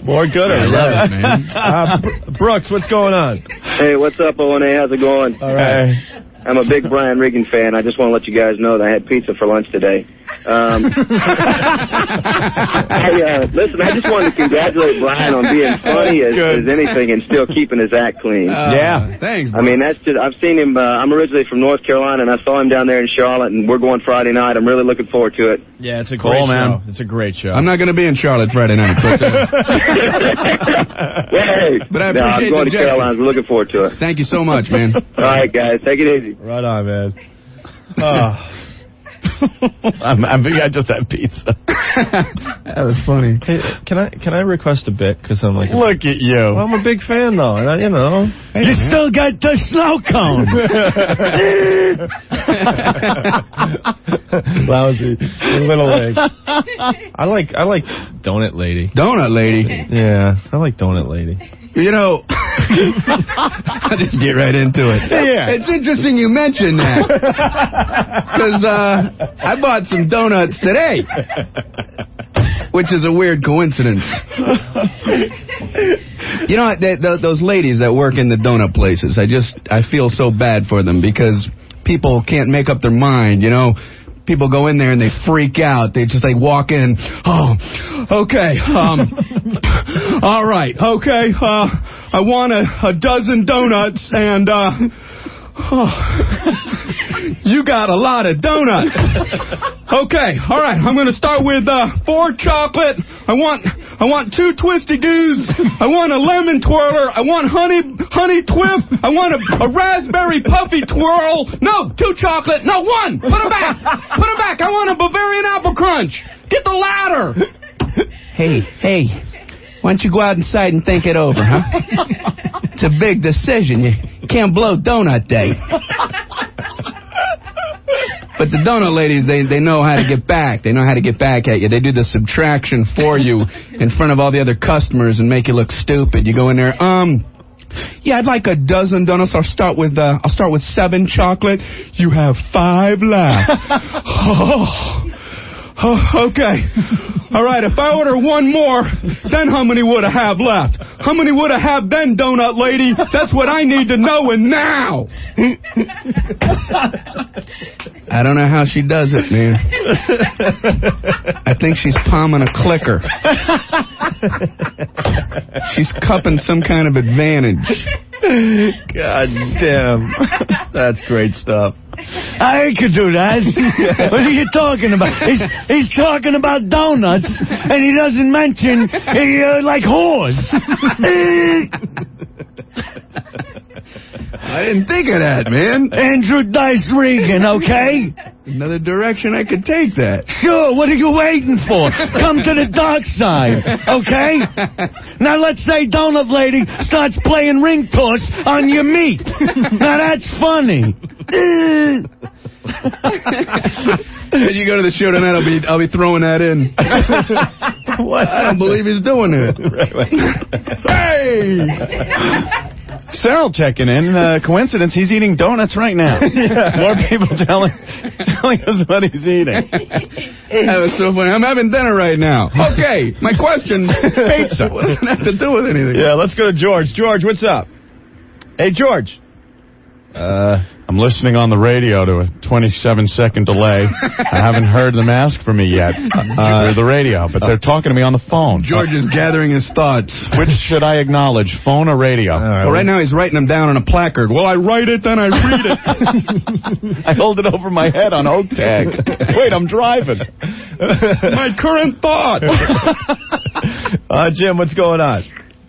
More good. I love it, man. Brooks, what's going on? Hey, what's up, O&A? How's it going? All right. I'm a big Brian Regan fan. I just want to let you guys know that I had pizza for lunch today. Listen, I just wanted to congratulate Brian on being funny as anything and still keeping his act clean. Thanks, bro. I mean, that's just, I've seen him, I'm originally from North Carolina, and I saw him down there in Charlotte, and we're going Friday night. I'm really looking forward to it. Yeah, it's a great show. It's a great show. I'm not going to be in Charlotte Friday night. But, but I appreciate I'm going to Carolina. We're looking forward to it. Thank you so much, man. All right, guys. Take it easy. Right on, man. I just had pizza. That was funny. Hey, can I request a bit? Because I'm like, look at you. Well, I'm a big fan, though. And you still got the snow cone. Lousy little leg. I like Donut Lady. Donut Lady. Yeah, I like Donut Lady. I'll just get right into it. Yeah. It's interesting you mentioned that. Because I bought some donuts today. Which is a weird coincidence. Those ladies that work in the donut places, I feel so bad for them because people can't make up their mind, People go in there and they freak out. They just walk in. Oh, okay. All right. Okay. I want a dozen donuts and you got a lot of donuts. Okay. All right. I'm going to start with 4 chocolate. I want 2 twisty goos. I want a lemon twirler. I want honey twist. I want a raspberry puffy twirl. No, 2 chocolate. No, 1. Put them back. Put them back. I want a Bavarian apple crunch. Get the ladder. Hey. Why don't you go out inside and think it over, huh? It's a big decision. You can't blow donut day. But the donut ladies, they know how to get back. They know how to get back at you. They do the subtraction for you in front of all the other customers and make you look stupid. You go in there, yeah, I'd like a dozen donuts. I'll start with 7 chocolate. You have 5 left. Oh, okay. All right, if I order 1 more, then how many would I have left? How many would I have then, donut lady? That's what I need to know, and now. I don't know how she does it, man. I think she's palming a clicker. She's cupping some kind of advantage. God damn. That's great stuff. I could do that. What are you talking about? He's talking about donuts, and he doesn't mention like whores. I didn't think of that, man. Andrew Dice Regan, okay? Another direction I could take that. Sure, what are you waiting for? Come to the dark side, okay? Now let's say Donut Lady starts playing ring toss on your meat. Now that's funny. When you go to the show tonight, I'll be throwing that in. What? I don't believe he's doing it. Hey! Cyril checking in. Coincidence, he's eating donuts right now. Yeah. More people telling us what he's eating. That was so funny. I'm having dinner right now. Okay, my question, pizza. What does it have to do with anything? Yeah, let's go to George. George, what's up? Hey, George. I'm listening on the radio to a 27-second delay. I haven't heard them ask for me yet through the radio, but they're talking to me on the phone. George is gathering his thoughts. Which should I acknowledge, phone or radio? Well, right now he's writing them down on a placard. Well, I write it, then I read it. I hold it over my head on oak tag. Wait, I'm driving. My current thought. Jim, what's going on?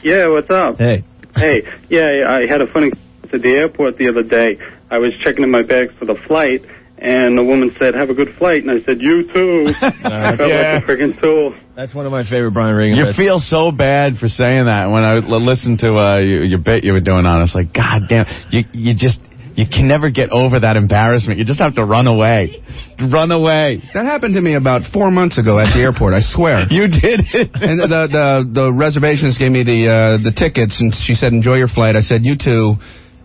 Yeah, what's up? Hey. Hey, yeah, I had a funny at the airport the other day. I was checking in my bags for the flight, and the woman said, "Have a good flight," and I said, "You too." I felt like a freaking tool. That's one of my favorite Brian Regan You bits. feel so bad for saying that. When I listened to your bit you were doing on it, it's like, God damn, you can never get over that embarrassment. You just have to run away. Run away. That happened to me about 4 months ago at the airport, I swear. You did it. And the reservationist gave me the tickets, and she said, "Enjoy your flight." I said, "You too."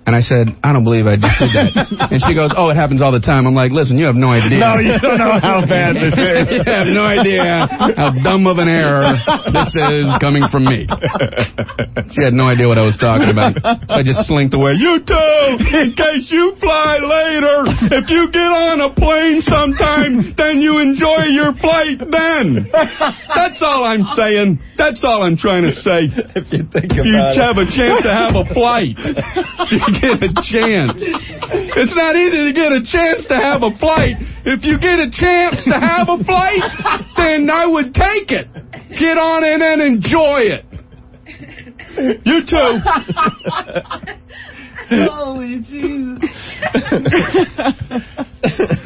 And I said, "I don't believe I just did that." And she goes, "Oh, it happens all the time." I'm like, "Listen, you have no idea." No, you don't know how bad this is. You have no idea how dumb of an error this is coming from me. She had no idea what I was talking about. So I just slinked away. "You too, in case you fly later. If you get on a plane sometime, then you enjoy your flight then." That's all I'm saying. That's all I'm trying to say. If you think If you about have a chance to have a flight, you get a chance. It's not easy to get a chance to have a flight. If you get a chance to have a flight, then I would take it. Get on it and enjoy it. You too. Holy Jesus.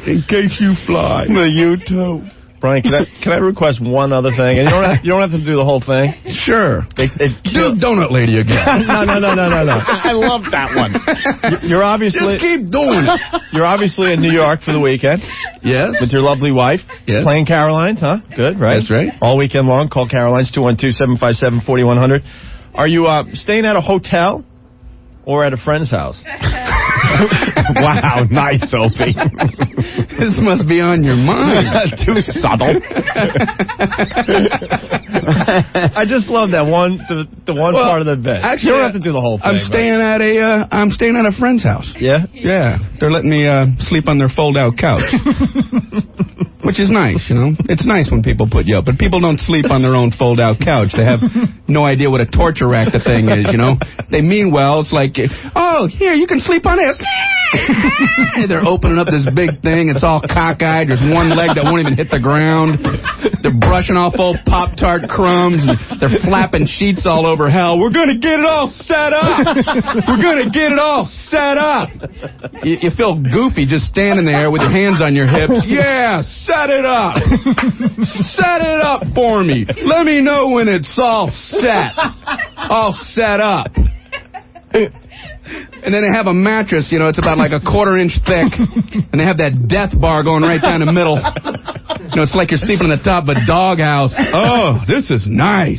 In case you fly. The U2. Brian, can I request one other thing? And you don't have to do the whole thing. Sure. Do Donut Lady again. No. I love that one. You're obviously just keep doing it. You're obviously in New York for the weekend. Yes. With your lovely wife. Yes. Playing Caroline's, huh? Good, right? That's right. All weekend long. Call Caroline's 212-757-4100. Are you staying at a hotel or at a friend's house? Wow, nice, Opie. This must be on your mind. Too subtle. I just love that one, the one part of the bed. Actually, you don't have to do the whole thing. I'm staying at a friend's house. Yeah? Yeah. They're letting me sleep on their fold-out couch. Which is nice, you know. It's nice when people put you up, but people don't sleep on their own fold-out couch. They have no idea what a torture rack the thing is, you know. They mean well. It's like, oh, here, you can sleep on this. They're opening up this big thing. It's all cockeyed. There's one leg that won't even hit the ground. They're brushing off old Pop-Tart crumbs. And they're flapping sheets all over hell. We're going to get it all set up. We're going to get it all set up. You feel goofy just standing there with your hands on your hips. Yeah, set it up. Set it up for me. Let me know when it's all set. All set up. And then they have a mattress, you know, it's about like a quarter-inch thick. And they have that death bar going right down the middle. You know, it's like you're sleeping on the top of a doghouse. Oh, this is nice.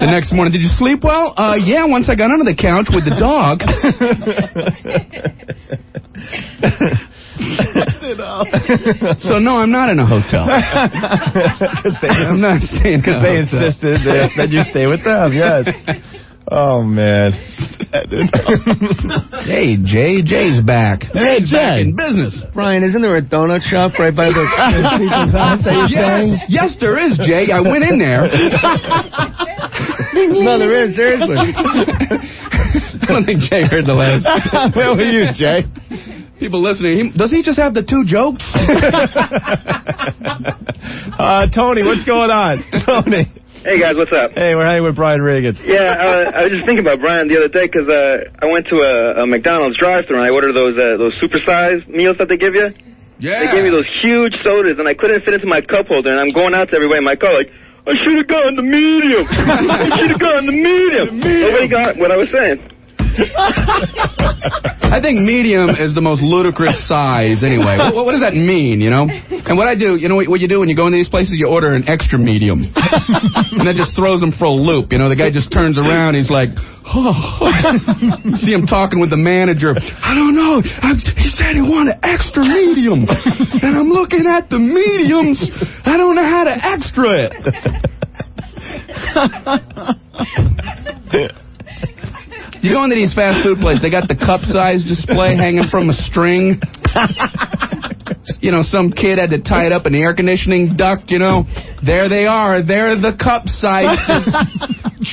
The next morning, did you sleep well? Yeah, once I got under the couch with the dog. So, no, I'm not in a hotel. I'm not staying because they insisted that you stay with them, yes. Oh, man. Hey, Jay's back. Hey, Jay's back in business. Brian, isn't there a donut shop right by the people's house that you're saying? Yes, there is, Jay. I went in there. No, there is, seriously. I don't think Jay heard the last. Where were you, Jay? People listening, does he just have the two jokes? Tony, what's going on? Tony. Hey, guys, what's up? Hey, we're hanging with Brian Regan. Yeah, I was just thinking about Brian the other day because I went to a McDonald's drive-thru and I ordered those supersized meals that they give you. Yeah. They gave me those huge sodas and I couldn't fit into my cup holder, and I'm going out to everybody in my car like, I should have gotten the medium. I should have gotten the medium. Nobody got what I was saying. I think medium is the most ludicrous size anyway. What does that mean, you know? And what I do, you know what you do when you go into these places? You order an extra medium. And that just throws them for a loop. You know, the guy just turns around. He's like, oh. See him talking with the manager. I don't know. He said he wanted extra medium. And I'm looking at the mediums. I don't know how to extra it. You go into these fast food places, they got the cup size display hanging from a string. You know, some kid had to tie it up in the air conditioning duct, you know. There they are. They're the cup sizes.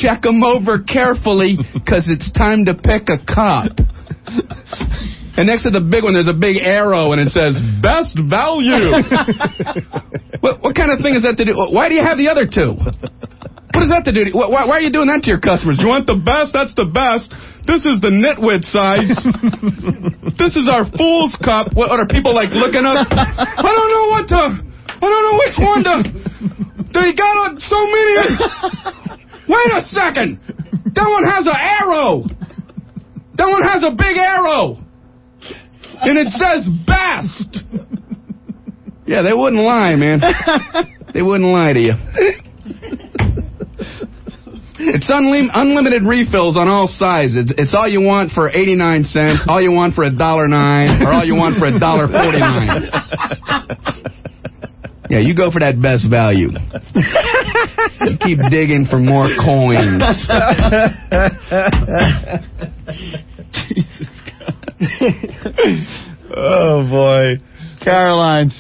Check them over carefully, because it's time to pick a cup. And next to the big one, there's a big arrow, and it says, best value. What kind of thing is that to do? Why do you have the other two? What does that to do? Why are you doing that to your customers? You want the best? That's the best. This is the nitwit size. This is our fool's cup. What are people like looking up? I don't know which one to. They got so many. Wait a second. That one has an arrow. That one has a big arrow. And it says best. Yeah, they wouldn't lie, man. They wouldn't lie to you. It's unlimited refills on all sizes. It's all you want for 89 cents, all you want for $1.09, or all you want for $1.49. Yeah, you go for that best value. You keep digging for more coins. Jesus Christ. Oh, boy. Caroline's.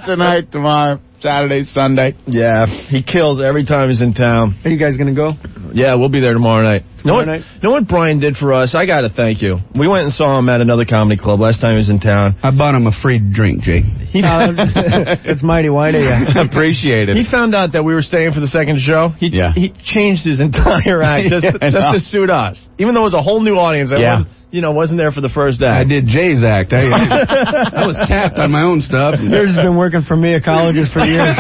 Tonight, tomorrow, Saturday, Sunday. Yeah, he kills every time he's in town. Are you guys going to go? Yeah, we'll be there tomorrow night. Know what Brian did for us? I got to thank you. We went and saw him at another comedy club last time he was in town. I bought him a free drink, Jay. It's mighty white of you. Appreciate it. He found out that we were staying for the second show. He changed his entire act just to suit us. Even though it was a whole new audience. wasn't there for the first act. I did Jay's act. I was tapped on my own stuff. Yours has been working for me at colleges for years.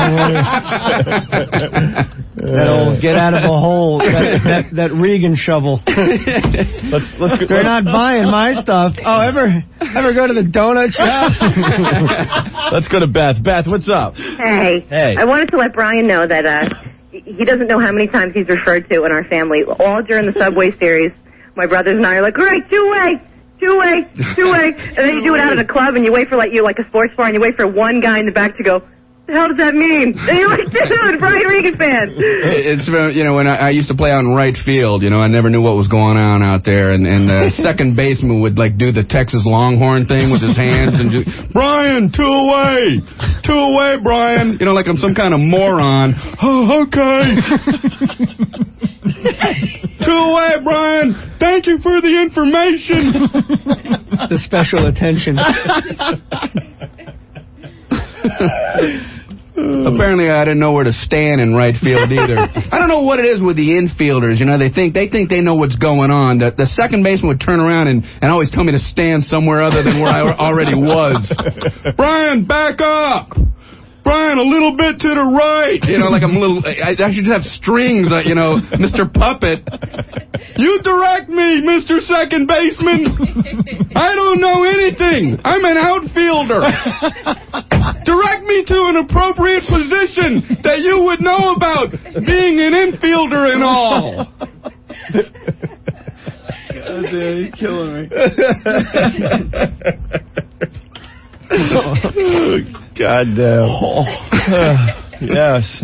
That old get out of a hole, that Regan shovel. They're not buying my stuff. Oh, ever go to the donut shop? Let's go to Beth. Beth, what's up? Hey. Hey. I wanted to let Brian know that he doesn't know how many times he's referred to in our family. All during the Subway series, my brothers and I are like, all right, two-way. And then you do it out at a club, and you wait for like a sports bar, and you wait for one guy in the back to go, the hell does that mean? And you're like, dude, Brian Regan fan. It's when I used to play out in right field, I never knew what was going on out there, and the second baseman would do the Texas Longhorn thing with his hands and just, Brian, two away, Brian, like I'm some kind of moron. Oh, okay. Two away, Brian. Thank you for the information. The special attention. Apparently, I didn't know where to stand in right field either. I don't know what it is with the infielders. They think they know what's going on. The second baseman would turn around and always tell me to stand somewhere other than where I already was. Brian, back up. Brian, a little bit to the right. Like I'm a little. I should just have strings. Mr. Puppet. You direct me, Mr. Second Baseman. I don't know anything. I'm an outfielder. Direct me to an appropriate position that you would know about, being an infielder and all. God damn, you're killing me. God damn. Yes.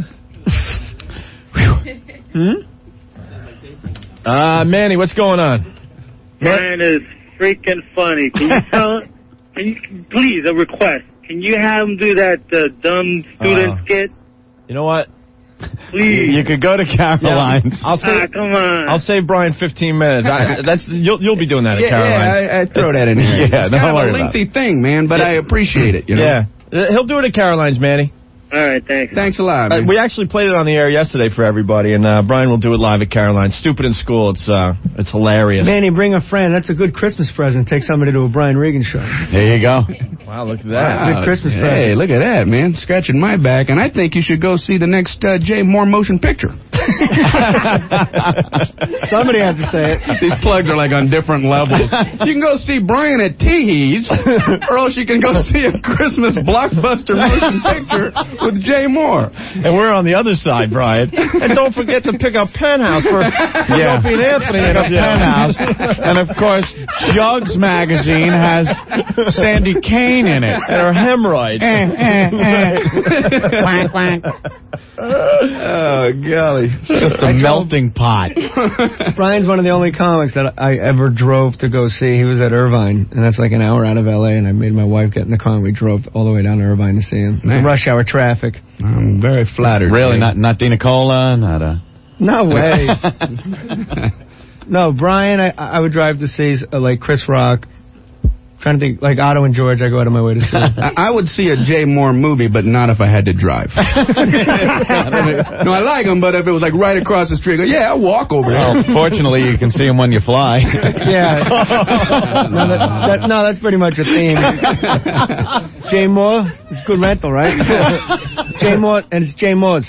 Manny, what's going on? Man is freaking funny. Can you please, a request. Can you have him do that dumb student skit? You know what? Please. You could go to Caroline's. I'll save, come on. I'll save Brian 15 minutes. You'll be doing that at Caroline's. Yeah, I throw that in here. Yeah, it's kind of a lengthy thing, man, but I appreciate it. Yeah. He'll do it at Caroline's, Manny. All right, thanks. Thanks a lot, man. We actually played it on the air yesterday for everybody, and Brian will do it live at Caroline's. Stupid in School. It's hilarious. Manny, bring a friend. That's a good Christmas present. Take somebody to a Brian Regan show. There you go. Wow, look at that. Wow. Good Christmas present. Hey, look at that, man. Scratching my back. And I think you should go see the next Jay Mohr motion picture. Somebody has to say it. These plugs are on different levels. You can go see Brian at Teehees, or else you can go see a Christmas blockbuster motion picture with Jay Mohr. And we're on the other side, Brian. And don't forget to pick up Penthouse for Opie and Anthony. Pick up Penthouse. And, of course, Jugs magazine has Sandy Kane in it. And her hemorrhoid. Quack, quack. Oh, golly. It's just a melting pot. Brian's one of the only comics that I ever drove to go see. He was at Irvine, and that's an hour out of L.A., and I made my wife get in the car, and we drove all the way down to Irvine to see him. Rush hour traffic. I'm very flattered. Really? Not Dina Cola? Not a... No way. No, Brian, I would drive to see Chris Rock. Trying to think, Otto and George, I go out of my way to see. I would see a Jay Mohr movie, but not if I had to drive. No, I like him, but if it was right across the street, I'll walk over there. Well, fortunately, you can see him when you fly. Yeah. No, that's pretty much a theme. Jay Mohr, it's good rental, right? Jay Mohr, and it's Jay Mohr's.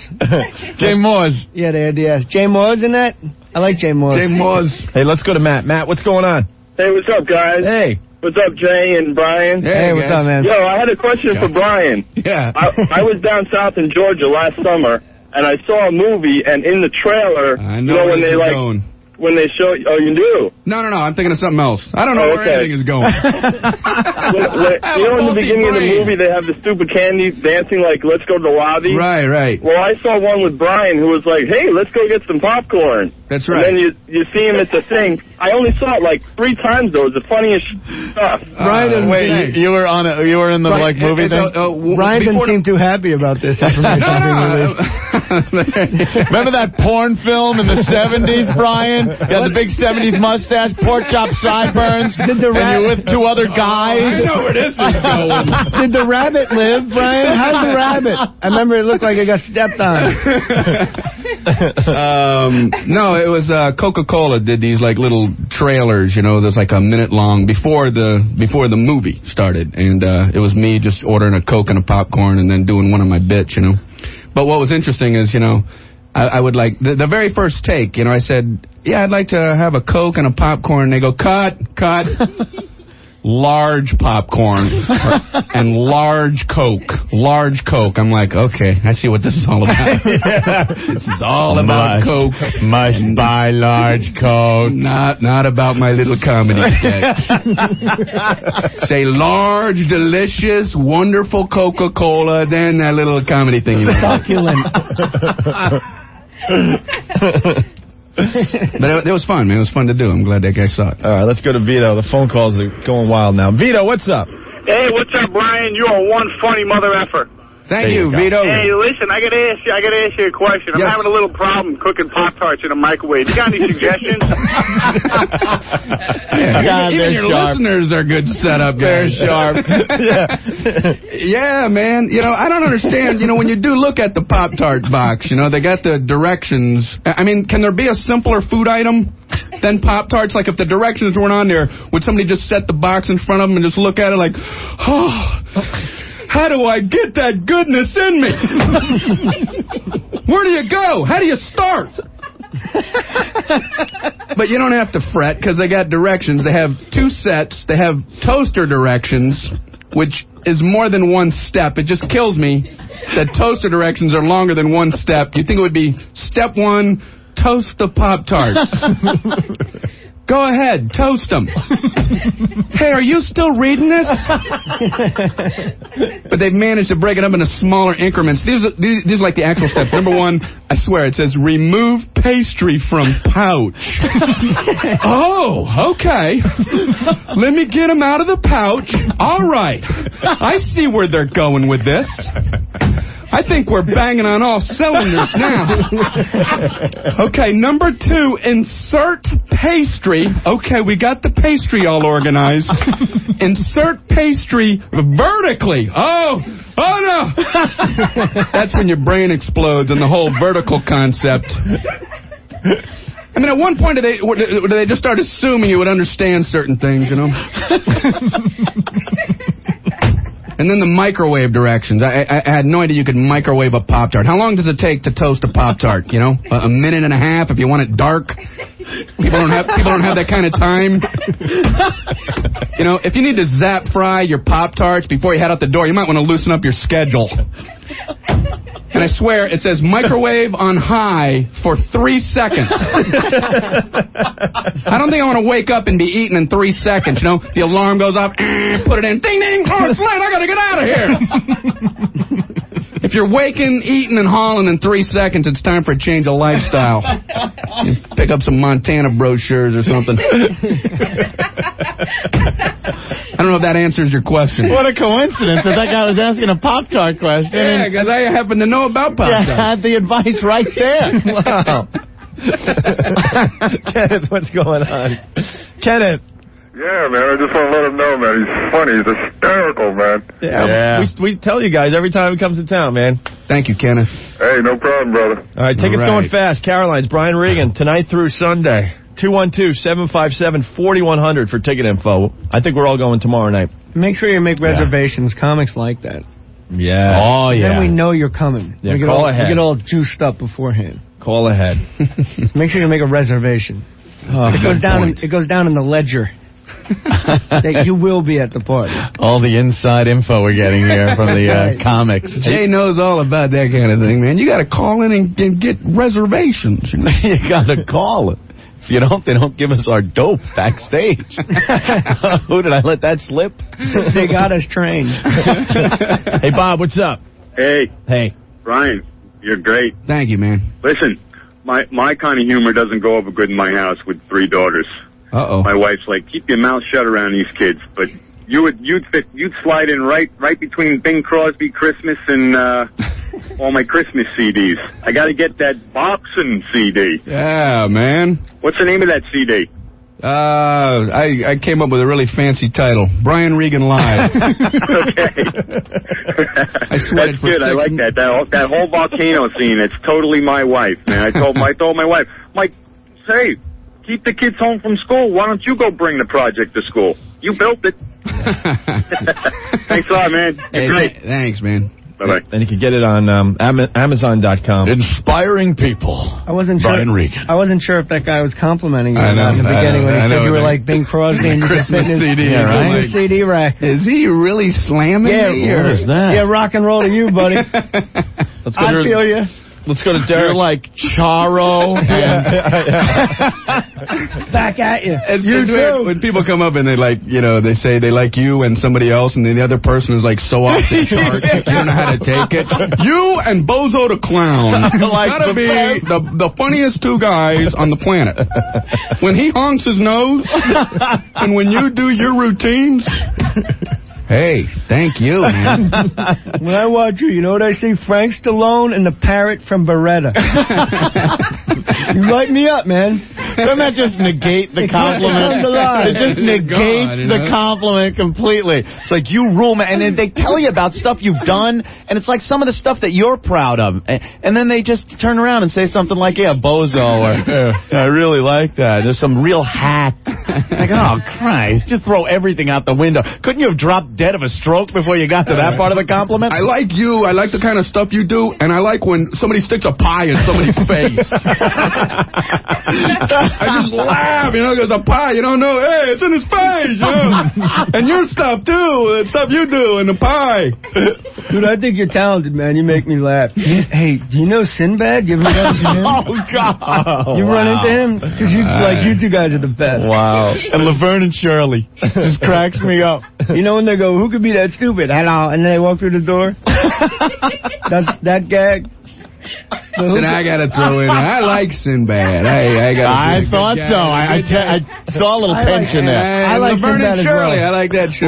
Jay Mohr's. Yeah, they had the ass. Jay Mohr's in that? I like Jay Mohr's. Jay Mohr's. Hey, let's go to Matt. Matt, what's going on? Hey, what's up, guys? Hey. What's up, Jay and Brian? Hey, what's up, man? Yo, I had a question for Brian. Yeah. I was down south in Georgia last summer, and I saw a movie, and in the trailer, I know when they when they show, oh, you do? No, I'm thinking of something else. I don't know where anything is going. In the beginning of the movie, they have the stupid candy dancing let's go to the lobby. Right. Well, I saw one with Brian who was like, hey, let's go get some popcorn. That's right. And then you see him at the thing. I only saw it 3 times, though. It was the funniest stuff. Brian wait, you were in the movie thing? Brian didn't seem too happy about this information being released. Remember that porn film in the 70s, Brian? You had the big 70s mustache, pork chop sideburns, and you were with two other guys. I know where this is going. Did the rabbit live, Brian? How's the rabbit? I remember it looked like it got stepped on. No, it was Coca-Cola did these like little trailers, you know, there's like a minute long before the movie started, and it was me just ordering a Coke and a popcorn and then doing one of my bits, you know. But what was interesting is, you know, I would like the very first take, you know, I said, yeah, I'd like to have a Coke and a popcorn, and they go, cut. Large popcorn and large Coke. I'm like, okay, I see what this is all about. This is all about Coke. Must buy large Coke. Not about my little comedy sketch. Say large, delicious, wonderful Coca-Cola, then that little comedy thing. Succulent. But it was fun, man. It was fun to do. I'm glad that guy saw it. All right, let's go to Vito. The phone calls are going wild now. Vito, what's up? Hey, what's up, Brian? You are one funny mother effer. Thank you, Vito. Hey, listen, I gotta ask you a question. I'm having a little problem cooking Pop-Tarts in a microwave. You got any suggestions? Even your listeners are good setup guys. They're sharp. Yeah, man. You know, I don't understand. You know, when you do look at the Pop-Tart box, you know, they got the directions. I mean, can there be a simpler food item than Pop-Tarts? Like, if the directions weren't on there, would somebody just set the box in front of them and just look at it like, oh... How do I get that goodness in me? Where do you go? How do you start? But you don't have to fret, because they got directions. They have two sets. They have toaster directions, which is more than one step. It just kills me that toaster directions are longer than one step. You'd think it would be step 1, toast the Pop-Tarts. Go ahead, toast them. Hey, are you still reading this? But they've managed to break it up into smaller increments. These are like the actual steps. Number 1, I swear, it says remove pastry from pouch. Oh, okay. Let me get them out of the pouch. All right. I see where they're going with this. I think we're banging on all cylinders now. Okay, number 2, insert pastry. Okay, we got the pastry all organized. Insert pastry vertically. Oh no! That's when your brain explodes and the whole vertical concept. I mean, at one point, do they just start assuming you would understand certain things, you know? And then the microwave directions. I had no idea you could microwave a Pop-Tart. How long does it take to toast a Pop-Tart, you know? A minute and a half if you want it dark? People don't have that kind of time. You know, if you need to zap fry your Pop-Tarts before you head out the door, you might want to loosen up your schedule. And I swear, it says microwave on high for 3 seconds. I don't think I want to wake up and be eating in 3 seconds, you know? The alarm goes off, put it in, ding, ding, oh, it's late, I gotta get out of here. If you're waking, eating, and hauling in 3 seconds, it's time for a change of lifestyle. You pick up some Montana brochures or something. I don't know if that answers your question. What a coincidence that guy was asking a Pop-Tart question. Yeah, because I happen to know about Pop-Tarts. Yeah, had the advice right there. Wow. Kenneth, what's going on? Kenneth. Yeah, man, I just want to let him know, man. He's funny. He's hysterical, man. Yeah. We tell you guys every time he comes to town, man. Thank you, Kenneth. Hey, no problem, brother. All right, tickets going fast. Caroline's, Brian Regan, tonight through Sunday. 212-757-4100 for ticket info. I think we're all going tomorrow night. Make sure you make reservations. Comics like that. Yeah. Oh, yeah. Then we know you're coming. Yeah, we call ahead. We get all juiced up beforehand. Call ahead. Make sure you make a reservation. It goes down in the ledger. That you will be at the party. All the inside info we're getting here from the comics. Jay knows all about that kind of thing, man. You got to call in and get reservations. You got to call it. If you don't, they don't give us our dope backstage. Who did I let that slip? They got us trained. Hey, Bob, what's up? Hey. Hey. Brian, you're great. Thank you, man. Listen, my kind of humor doesn't go over good in my house with 3 daughters. Uh-oh. My wife's like, keep your mouth shut around these kids, but you'd slide in right between Bing Crosby Christmas and all my Christmas CDs. I got to get that boxing CD. Yeah, man. What's the name of that CD? I came up with a really fancy title. Brian Regan Live. Okay. I sweated That's for good. I like that. That whole volcano scene, it's totally my wife, man. I told my wife, Mike, say, keep the kids home from school. Why don't you go bring the project to school? You built it. Thanks a lot, man. Hey, thanks, man. Bye-bye. And you can get it on Amazon.com. Inspiring people. I wasn't sure. Brian Regan. I wasn't sure if that guy was complimenting you I know, in the beginning when he said you were man. like Bing Crosby and you could Christmas fit in his CD. yeah, right? Like, CD rack. Is he really slamming me? Yeah, Or is that? Yeah, rock and roll to you, buddy. Let's go I to feel you. Let's go to They're Derek. like Charo and Back at you. It's You weird too. when people come up and they like, they say they like you and somebody else, and then the other person is like so off the chart. You don't know how to take it. You and Bozo the Clown gotta be the funniest two guys on the planet. When he honks his nose and when you do your routines. Hey, thank you, man. When I watch you know what I see? Frank Stallone and the parrot from Beretta. You light me up, man. doesn't that just negate the compliment? It just negates the compliment completely. It's like, you rule, man. And then they tell you about stuff you've done, and it's like some of the stuff that you're proud of. And then they just turn around and say something like, yeah, bozo, or I really like that. There's some real hack. Like, oh, Christ, just throw everything out the window. Couldn't you have dropped dead of a stroke before you got to that part of the compliment? I like you. I like the kind of stuff you do, and I like when somebody sticks a pie in somebody's face. I just laugh, because a pie, you don't know, hey, it's in his face, And your stuff, too, the stuff you do, and the pie. Dude, I think you're talented, man. You make me laugh. Hey, do you know Sinbad? You ever run into him? Oh, God. You run into him? Because you two guys are the best. Wow. And Laverne and Shirley just cracks me up. You know when they go, who could be that stupid? Hello, and then they walk through the door? that gag? So now I got to throw in. I like Sinbad. I thought so. I saw a little tension there. I like Laverne Sinbad and as Shirley. well. I like that show.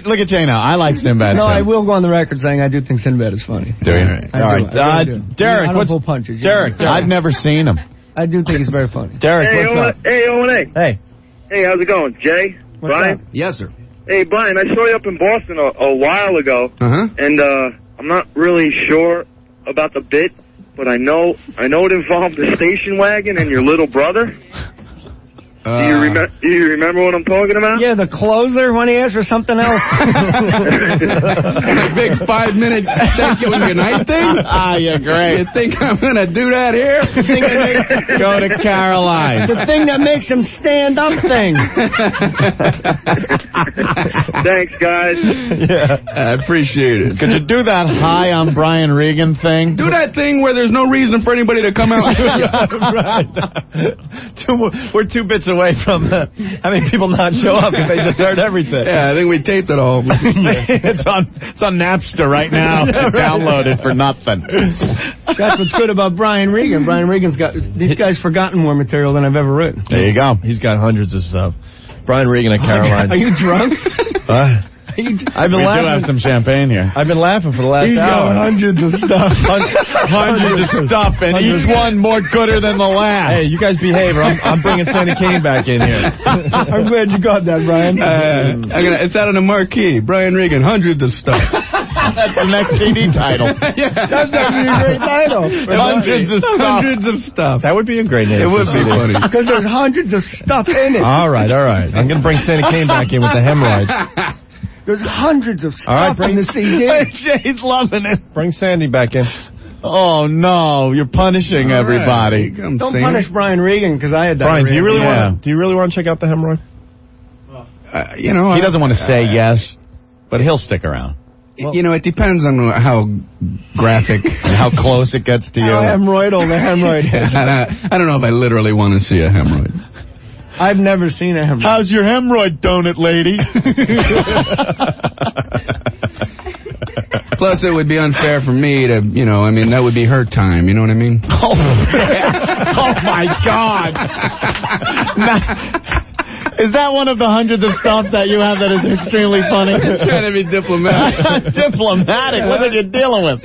Look at Jay now. I like Sinbad. No, too. I will go on the record saying I do think Sinbad is funny. Do you? All right. Derek, what's pull punches? Derek, I've never seen him. I do think he's very funny. Derek, what's up? Hey, O&A. Hey. Hey, how's it going? Jay? Brian? Yes, sir. Hey, Brian, I saw you up in Boston a while ago, and I'm not really sure about the bit, but I know it involved the station wagon and your little brother. Do you remember what I'm talking about? Yeah, the closer when he asked for something else. A big 5-minute thank you and good night thing? Yeah, great. You think I'm going to do that here? Go to Caroline. The thing that makes him stand up thing. Thanks, guys. Yeah, I appreciate it. Could you do that hi, I'm Brian Regan thing? Do that thing where there's no reason for anybody to come out. Right. We're 2 bits away from having people not show up because they just heard everything. Yeah, I think we taped it all. It's on Napster right now. Download it for nothing. That's what's good about Brian Regan. Brian Regan's got these guys forgotten more material than I've ever written. There you go. He's got hundreds of stuff. Brian Regan at Caroline's. Are you drunk? I've been laughing. We do have some champagne here. I've been laughing for the last He's hour. got hundreds of stuff. Hundreds of stuff, and each one more gooder than the last. Hey, you guys behave, or I'm bringing Sandy Kane back in here. I'm glad you got that, Brian. It's out on the marquee. Brian Regan, hundreds of stuff. That's the next CD title. That's actually a great title. Hundreds of stuff. That would be a great name. It would be funny. Because there's hundreds of stuff in it. All right. I'm going to bring Sandy Kane back in with the hemorrhoids. There's hundreds of stuff in the CD. Jay's loving it. Bring Sandy back in. Oh, no. You're punishing everybody. Don't punish Brian Regan because I had that. Brian, do you really want to check out the hemorrhoid? He doesn't want to say yes, but he'll stick around. Well, it depends on how graphic and how close it gets to you. How hemorrhoidal the hemorrhoid is. I don't know if I literally want to see a hemorrhoid. I've never seen a hemorrhoid. How's your hemorrhoid donut, lady? Plus, it would be unfair for me to, that would be her time. You know what I mean? Oh my God. Is that one of the hundreds of stuff that you have that is extremely funny? I'm trying to be diplomatic. Diplomatic? What are you dealing with?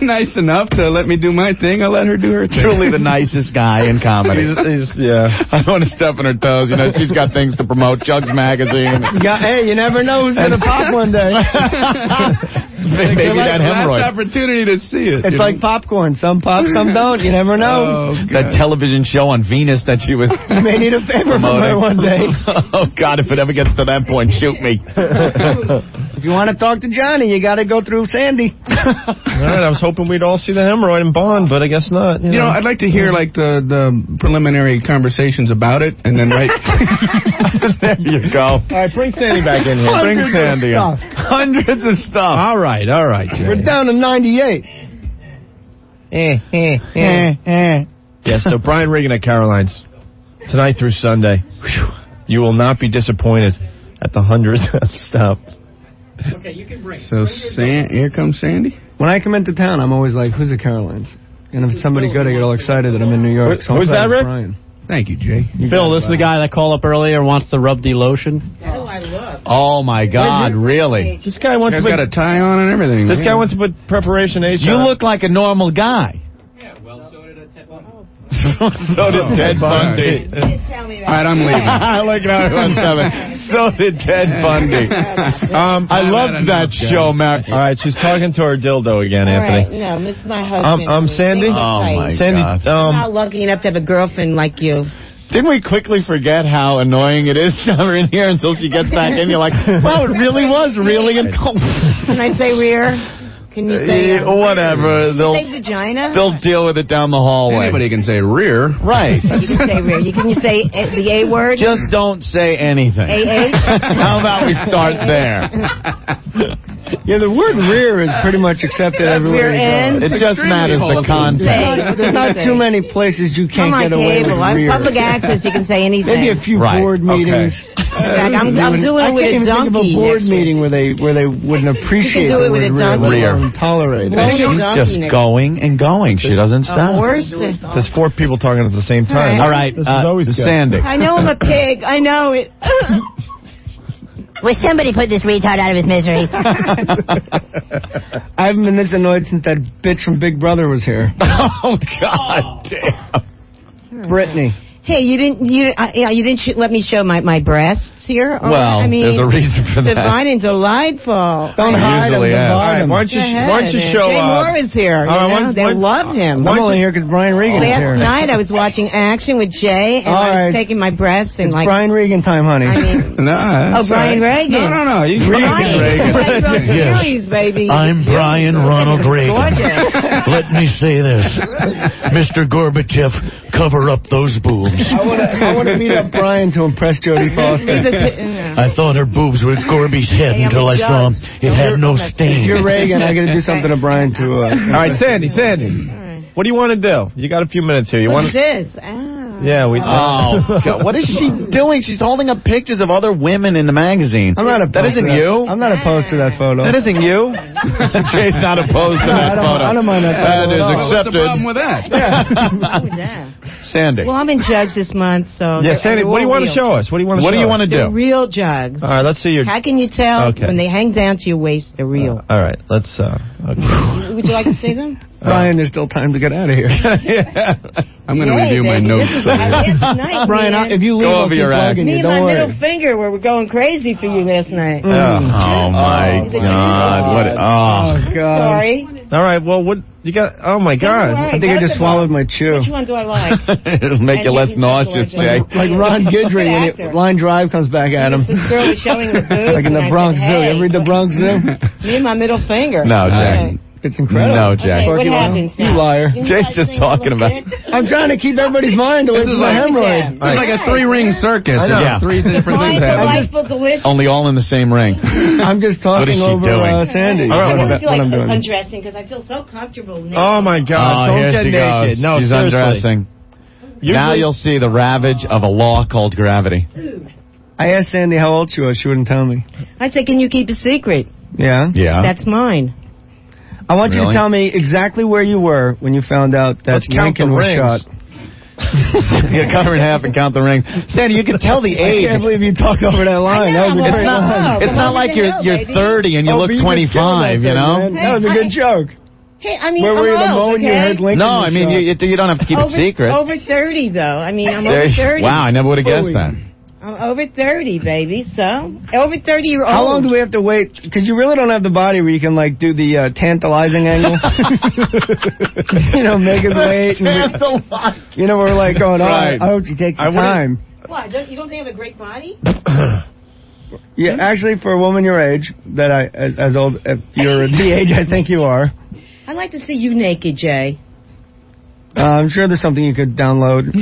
Nice enough to let me do my thing. I'll let her do her thing. Truly the nicest guy in comedy. Yeah. I don't want to step on her toes. You know, she's got things to promote. Jugs Magazine. Hey, you never know who's going to pop one day. Maybe that hemorrhoid. Last opportunity to see it. It's like popcorn. Some pop, some don't. You never know. That television show on Venus that she was You may need a favor from her one day. Oh, God, if it ever gets to that point, shoot me. If you want to talk to Johnny, you got to go through Sandy. All right, I was hoping we'd all see the hemorrhoid and bond, but I guess not. You know, I'd like to hear like the preliminary conversations about it, and then There you go. All right, bring Sandy back in here. Bring Sandy in. Hundreds of stuff. All right, Jay. We're down to 98. Yeah, so Brian Regan at Caroline's tonight through Sunday. Whew, you will not be disappointed at the hundreds of stops. Okay, you can bring. So here comes Sandy. When I come into town, I'm always like, who's the Carolines? And if it's somebody good, I get all excited that I'm in New York. So Who's that, Rick? Brian. Thank you, Jay. Phil, this is the guy that called up earlier and wants the rub the lotion. Oh, I love. Oh, my God, really? This guy wants to He's got a tie on and everything. This guy wants to put preparation H. You look like a normal guy. So did Ted Bundy. All right, I'm leaving. Look at how everyone's coming. So did Ted Bundy. I loved that show, Mac. All right, she's talking to her dildo again, All Anthony. right, no, this is my husband. Sandy. Oh, my Sandy, God. I'm not lucky enough to have a girlfriend like you. Didn't we quickly forget how annoying it is to have her in here until she gets back in? You're like, wow, it really was really cold. Can I say rear? Can you say whatever? say vagina? They'll deal with it down the hallway. Anybody can say rear. Right. You can say rear. Can you say the A word? Just don't say anything. AH? How about we start there? Yeah, the word rear is pretty much accepted everywhere Rear you go. end? It just matters the context. There's not too many places you can't I'm on get away cable. with I'm rear. public access. You can say anything. Maybe a few board meetings. Like, I'm doing it with a I can't even think of a donkey board next meeting where they wouldn't appreciate do it with a the word donkey. rear. Tolerate it. She's just going and going. She doesn't stop. horse? There's four people talking at the same time. All right, This is always good. Sandy. I know I'm a pig. I know it. Will somebody put this retard out of his misery? I haven't been this annoyed since that bitch from Big Brother was here. Oh, God damn. Brittany. Hey, you didn't let me show my breasts here. Or, Well, I mean, there's a reason for that. Divine and delightful. Don't hide them, divide them. Why don't you show Jay Mohr is here. They love him. I'm only here because Brian Regan is here. Last night I was watching Action with Jay, and I was taking my breasts and it's like. Brian Regan time, honey. I mean, No. Brian Regan. No. You Brian Regan. Series, baby. I'm Brian Ronald Reagan. Gorgeous. Let me say this. Mr. Gorbachev, cover up those boobs. I want to beat up Brian to impress Jodie Foster. I thought her boobs were Gorby's head until I saw him. It had no stain. You're Reagan. I got to do something to Brian to. All right, Sandy. What do you want to do? You got a few minutes here. What's this? Yeah, we. Oh, God. What is she doing? She's holding up pictures of other women in the magazine. I'm not opposed. That isn't you. I'm not opposed to that photo. That isn't you. Jay's not opposed to that photo. I don't mind that photo. That is accepted. What's the problem with that? Sandy. Well, I'm in Jugs this month, so. Yeah, Sandy. What do you want to show us? What do you want to? What do you want to do? They're real Jugs. All right, let's see your. How can you tell Okay. when they hang down to your waist? They're real. All right, let's. Okay. Would you like to see them? Brian, there's still time to get out of here. I'm going to review my notes. Brian, if you leave, Go over your act. Me and my middle finger were going crazy for you last night. Oh my God! What? Oh God! Sorry. All right. Well, what you got? Oh my God! I think I just swallowed my chew. Which one do I like? It'll make you less nauseous, Jay. Like Ron Guidry when Line Drive comes back at him. This girl was showing her boobs. Like in the Bronx Zoo. You ever read the Bronx Zoo? Me and my middle finger. No, Jay. It's incredible. No, Jay. Okay, what happens You now? liar. Jay's just talking about. I'm trying to keep everybody's mind away from my hemorrhoid. It's like a 3-ring circus. Yeah. There's 3 different things happening. Delightful, delicious. Only all in the same ring. I'm just What is talking she over doing? Sandy. All right, I feel what I'm like doing. undressing because I feel so comfortable now. Oh my God! Don't here get she naked. goes. No, she's seriously. undressing. Now you'll see the ravage of a law called gravity. I asked Sandy how old she was. She wouldn't tell me. I said, can you keep a secret? Yeah? Yeah. That's mine. I want you Really? to tell me exactly where you were when you found out that Let's count Lincoln the was rings. shot. You cut her in half and count the rings. Sandy, you can tell the age. I can't believe you talked over that line. That was a great line. It's not like you're 30 and you look 25, you know? That was a good joke. Hey, I mean, Where were you the moment you heard Lincoln? No, I mean, you don't have to keep it secret. Over 30, though. I mean, I'm over 30. Wow, I never would have guessed that. I'm over 30, baby. So, over 30-year-old. How long do we have to wait? Because you really don't have the body where you can, like, do the tantalizing angle. You know, make us wait. And you know, we're like going, I hope she takes the time. What? You don't think I have a great body? Yeah, actually, for a woman your age, that as old, you're the age I think you are. I'd like to see you naked, Jay. I'm sure there's something you could download.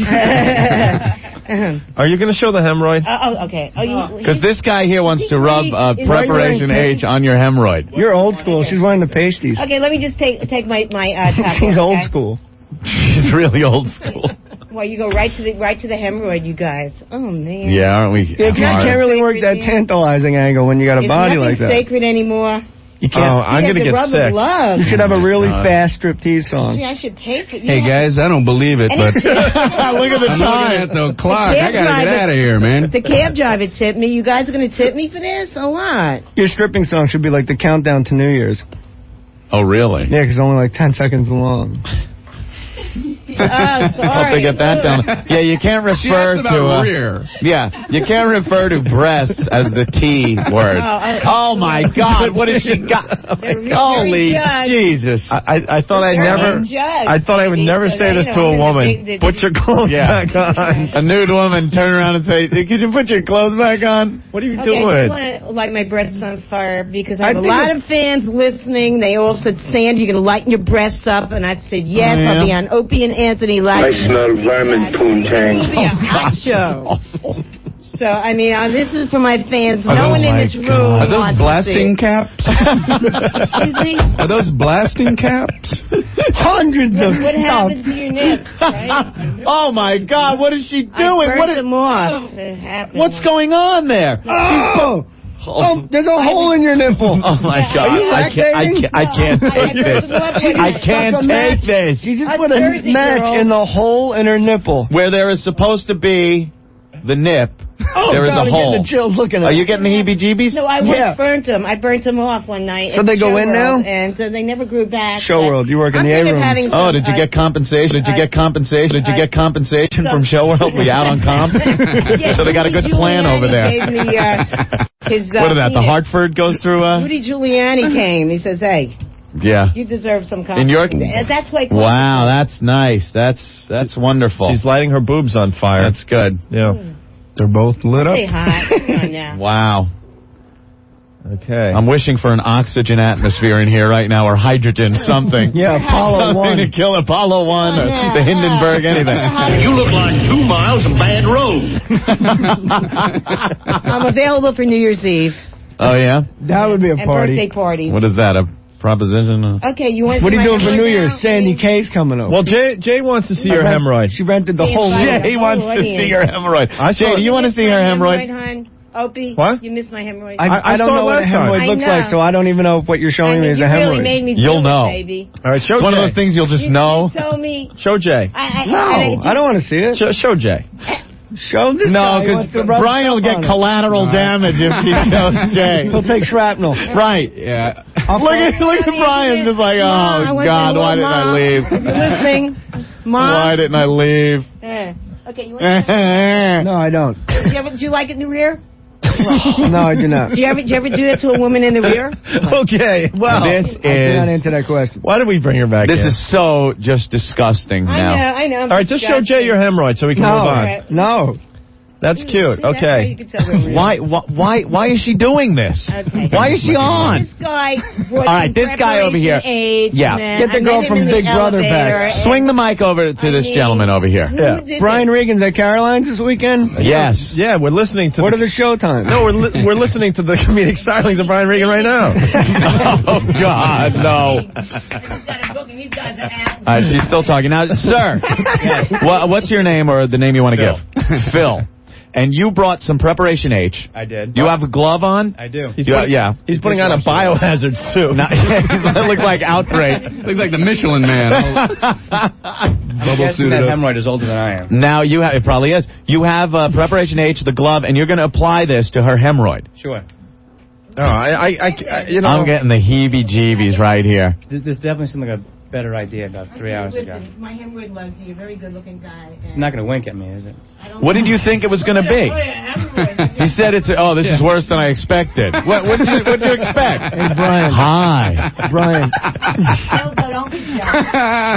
Are you going to show the hemorrhoid? Okay. Because this guy here wants to rub Preparation H on your hemorrhoid. You're old school. She's wearing the pasties. Okay, let me just take my top. She's old school. She's really old school. Well, you go right to the hemorrhoid, you guys. Oh man. Yeah, aren't we? Yeah, you can't really work that tantalizing angle when you got a body like that. It's nothing sacred anymore. You can't. I'm going to get sick. You should have a really fast striptease song. See, I should pay for it. Hey, guys, I don't believe it, but... Look at the I'm time. looking at the clock. I got to get out of here, man. The cab driver tipped me. You guys are going to tip me for this or what? Your stripping song should be like the countdown to New Year's. Oh, really? Yeah, because it's only like 10 seconds long. Sorry. Hope they get that down. Yeah, you can't refer to rear. Yeah, you can't refer to breasts as the T word. Oh my God, what has she got? Holy Jesus! I thought I would never say this to a woman. Put your clothes back on. A nude woman turn around and say, "Could you put your clothes back on?" What are you I doing? just want to light my breasts on fire because I have a lot of fans listening. They all said, "Sandy, you're going to lighten your breasts up," and I said, "Yes, I'll be on Opie and Anthony Live." I smell vermin poontang. It'll be a hot show. So, I mean, this is for my fans. No one in this room Are those blasting caps? Excuse me? Are those blasting caps? Hundreds of What stuff. happened to your nips, right? Oh my God, what is she doing? I burnt them off. It happened. What's going on there? Oh, there's a hole in your nipple. Oh my God! Are you lactating? I can't take this. I can't take this. She just put a match in the hole in her nipple. Where there is supposed to be the nip, there is a hole. I'm getting the chills looking at Are you getting the heebie-jeebies? No, I burnt them. I burnt them off one night. So they go in now? And they never grew back. Show World, you work in the A-rooms. Oh, did you get compensation? Did you get compensation? Did you get compensation from Show World? Were you out on comp? So they got a good plan over there. What is that? The Hartford goes through? Rudy Giuliani came. He says, "Hey, yeah, you deserve some compensation." In York? That's why. Wow, that's nice. That's wonderful. She's lighting her boobs on fire. That's good. Yeah. They're both lit up. Stay hot. Come on now. Wow. Okay. I'm wishing for an oxygen atmosphere in here right now, or hydrogen, something. Yeah, Apollo 1. Something to kill Apollo 1 or the Hindenburg, anything. You look like 2 miles of bad road. I'm available for New Year's Eve. Oh, yeah? That would be a and party. birthday parties. What is that, a proposition? Okay, you want to What see are you my doing for hemorrhoid New Year's? now? Sandy K's coming over. Well, Jay wants to see your hemorrhoid. She rented the whole Jay wants to see your hemorrhoid. Jay, do you want to see her hemorrhoid? Hon? Opie, What? you missed my hemorrhoid. I don't know what a hemorrhoid looks like, so I don't even know if what you're showing me is a hemorrhoid. You really made me You'll feel know. it, baby. All right, show It's one Jay. of those things you'll just know. You told me. Show Jay. I don't want to see it. Show Jay. Show this No, guy. because Brian will get collateral damage if he shows Jay. He'll take shrapnel. Right. Yeah. Look at Brian, just like, oh, God, why didn't I leave? You're listening, Mom. Why didn't I leave? Okay, you want to No, I don't. do you like it in the rear? No, I do not. Do you ever do that to a woman in the rear? Okay. Well, This I'm not is into that question. why did we bring her back? this in? is so just disgusting now. I know. All right, just show Jay your hemorrhoid so we can move on. No. That's cute. Okay. Why is she doing this? Okay. Why is she on? This guy brought All right, this guy over here. Yeah. Get the girl from Big Brother back. Swing the mic over to this gentleman over here. Yeah. Brian Regan's at Caroline's this weekend? Yes. Yeah, we're listening to. What are the show times? No, we're listening to the comedic stylings of Brian Regan right now. Oh God, no. She's still talking now, sir. Yes. What's your name or the name you want to give? Phil. And you brought some Preparation H. I did. You have a glove on? I do. He's putting on a biohazard suit. It looks like Outbreak. Looks like the Michelin Man. Bubble suit. That hemorrhoid is older than I am. Now it probably is. You have Preparation H, the glove, and you're going to apply this to her hemorrhoid. Sure. Oh, I'm getting the heebie-jeebies right here. This definitely seemed like a better idea about 3 hours ago. My hemorrhoid loves you. You're a very good-looking guy. It's not going to wink at me, is it? What did you think it was going to be? He said this is worse than I expected. What did you expect? Hey, Brian. Hi. Brian.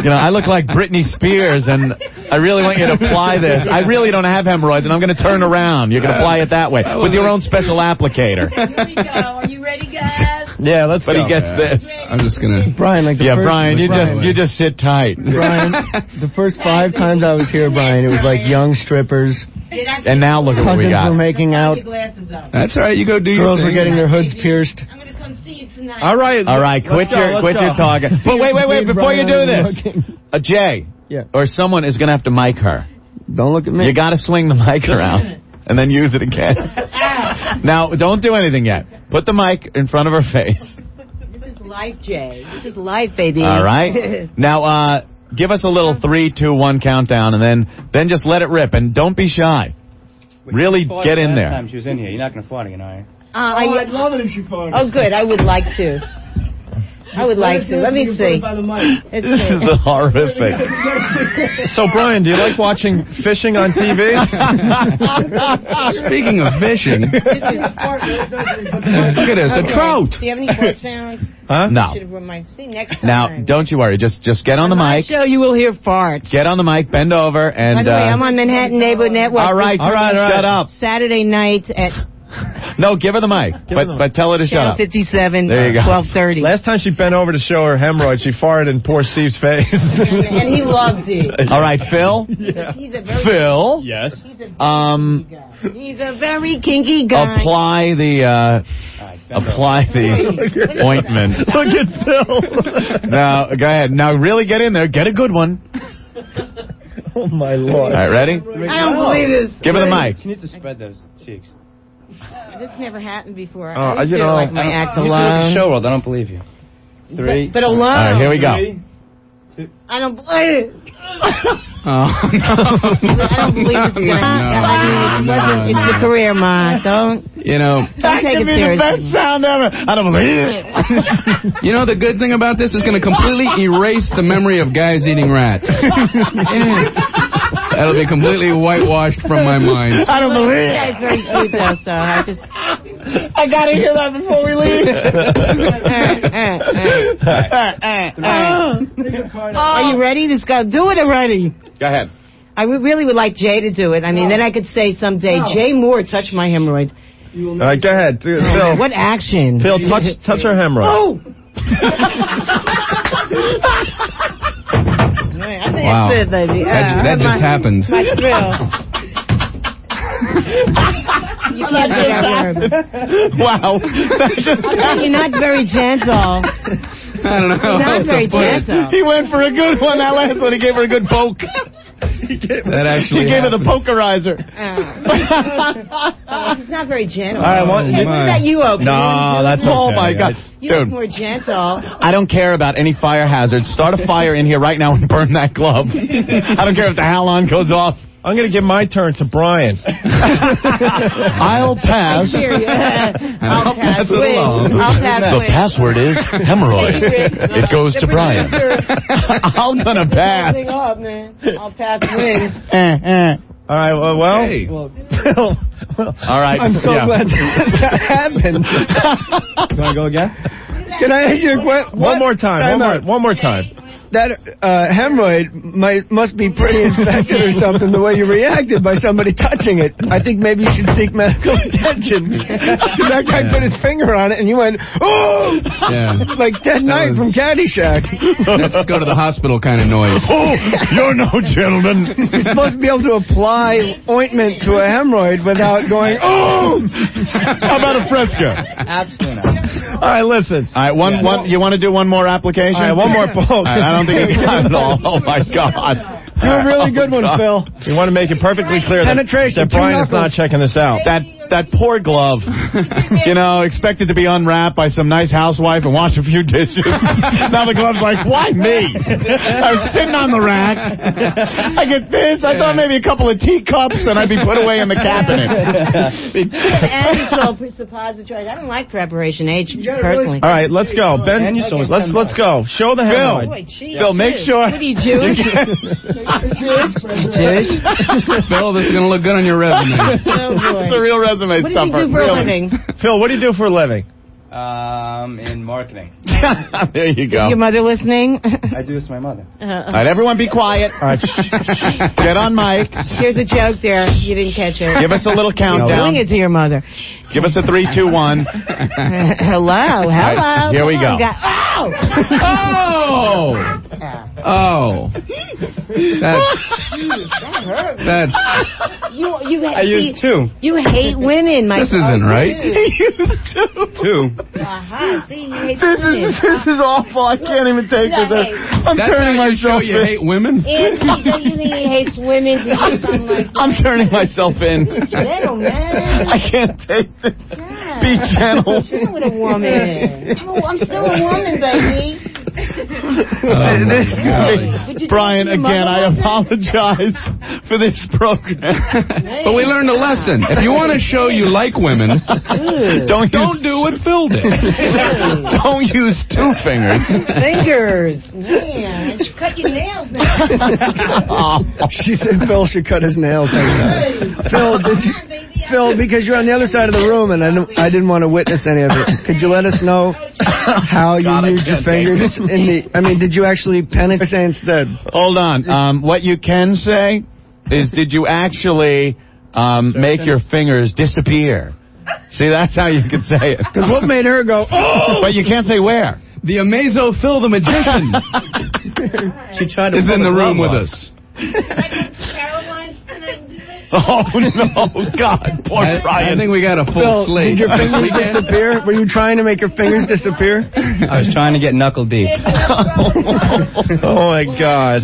I look like Britney Spears, and I really want you to apply this. I really don't have hemorrhoids, and I'm going to turn around. You can apply it that way with your own special applicator. Here we go. Are you ready, guys? Yeah, let's go. But he gets this. I'm just going to... Brian, Brian, you just sit tight. Brian, the first 5 times I was here, Brian, it was like young strippers. And now look at what we Cousins got. were making out. That's all right. You go do your Girls thing. were getting their hoods pierced. I'm going to come see you tonight. All right. Quit your talking. But wait, before you do this, Jay, or someone is going to have to mic her. Don't look at me. You got to swing the mic around and then use it again. Now, don't do anything yet. Put the mic in front of her face. This is life, Jay. This is life, baby. All right. Now, give us a little 3, 2, 1 countdown, and then just let it rip, and don't be shy. Really get in there. Last time she was in here. You're not going to fart again, are you? I'd love it if she farted. Oh, good. I would like to. Let me see. This is horrific. So, Brian, do you like watching fishing on TV? Speaking of fishing, look at this, a trout. Do you have any fart sounds? Huh? No. See, next time. Now, don't you worry. Just get on the mic. show you will hear farts. Get on the mic, bend over, and... By the way, I'm on Manhattan Neighborhood Network. All right. Shut up. Saturday night at... No, give her the mic, but tell her to shut up. 57, there you go. 12:30. Last time she bent over to show her hemorrhoid, she farted in poor Steve's face. And he loved it. All right, Phil. Yeah. He's a very Phil. Yes. He's a very kinky guy. Apply the ointment. Look at Phil. Now, go ahead. Now, really get in there. Get a good one. Oh my Lord! All right, ready? I don't believe this. Give her the mic. She needs to spread those cheeks. This never happened before. I used to like my act alone. Show world, I don't believe you. 3. But alone. All right, here we go. 2. I don't believe it. Oh, no. I don't believe it's going to happen. It's the career, Ma. Don't take it seriously. The best sound ever. I don't believe it. You know, the good thing about this is going to completely erase the memory of guys eating rats. That'll be completely whitewashed from my mind. I don't believe it. It's very cute, though, so I just... I got to hear that before we leave. Are you ready? Let's go. Do it already. Go ahead. I really would like Jay to do it. I mean, then I could say someday, Jay Mohr touched my hemorrhoid. All right, go ahead. Phil. What action? Phil, touch her hemorrhoid. Oh! Wow. That's it, baby. That just happened. My thrill. You can't do that word. Wow. You're not very gentle. I don't know. You're not very gentle. He went for a good one. That last one, he gave her a good poke. He gave her the pokerizer. He's not very gentle. All right, What about you, Opie? No, that's okay. Oh, my God. You're Dude, more gentle. I don't care about any fire hazards. Start a fire in here right now and burn that glove. I don't care if the halon goes off. I'm going to give my turn to Brian. I'll pass. I'll pass it along. I'll pass The password is hemorrhoid. It goes to Brian. I'm going to pass. I'll pass wins. All right, well. Hey. All right. I'm so glad that happened. You want to go again? Can I ask you a question? One more time. One more time. That hemorrhoid must be pretty infected or something, the way you reacted by somebody touching it. I think maybe you should seek medical attention. That guy put his finger on it and you went, oh! Yeah. Like Ted Knight from Caddyshack. Let's go to the hospital kind of noise. Oh, you're no gentleman. You're supposed to be able to apply ointment to a hemorrhoid without going, oh! How about a Fresca? Absolutely not. All right, listen. All right, you want to do one more application? All right, one more poke. I don't think it's got it all. Oh, my God. You're a really good one, Phil. You want to make it perfectly clear Penetration, that Brian is not checking this out. That poor glove, expected to be unwrapped by some nice housewife and wash a few dishes. Now the glove's like, why me? I was sitting on the rack. I get this. I thought maybe a couple of teacups and I'd be put away in the cabinet. And so suppositories. I don't like preparation H personally. All right, let's go. Ben, let's go. Show the hemorrhoid. Phil, make sure. What are you, Jewish? Jewish? Phil, this is going to look good on your resume. It's a real resume. What do you do for a living? Phil, what do you do for a living? In marketing. There you go. Is your mother listening? I do this to my mother. All right, everyone be quiet. All right, get on mic. Here's a joke there. You didn't catch it. Give us a little countdown. Doing it to your mother. Give us a 3, 2, 1. Hello. Right, here we go. Oh. That's. I used 2. You hate women, my This isn't right. Two. See, you hate women. This is awful. I can't even take this. I'm turning myself in. You hate women? Anthony, don't you think he hates women? Do something like that? I'm turning myself in. Gentle, man. I can't take this. Be gentle. Chill with a woman. I'm still a woman, baby. Brian, again, I apologize for this program. But we learned a lesson. If you want to show you like women, don't do what Phil did. Don't use 2 fingers. Fingers. Man, cut your nails now. She said Phil should cut his nails next time. Phil, because you're on the other side of the room and I didn't want to witness any of it. Could you let us know how you used your fingers did you actually penetrate instead? Hold on. What you can say is, did you actually make your fingers disappear? See, that's how you can say it. Because what made her go, oh! But you can't say where. The Amazo Phil the Magician She tried to is in the room with us. Oh, no, God, poor Brian. I think we got a full Phil, slate. did your fingers disappear? Were you trying to make your fingers disappear? I was trying to get knuckle deep. Oh, my God.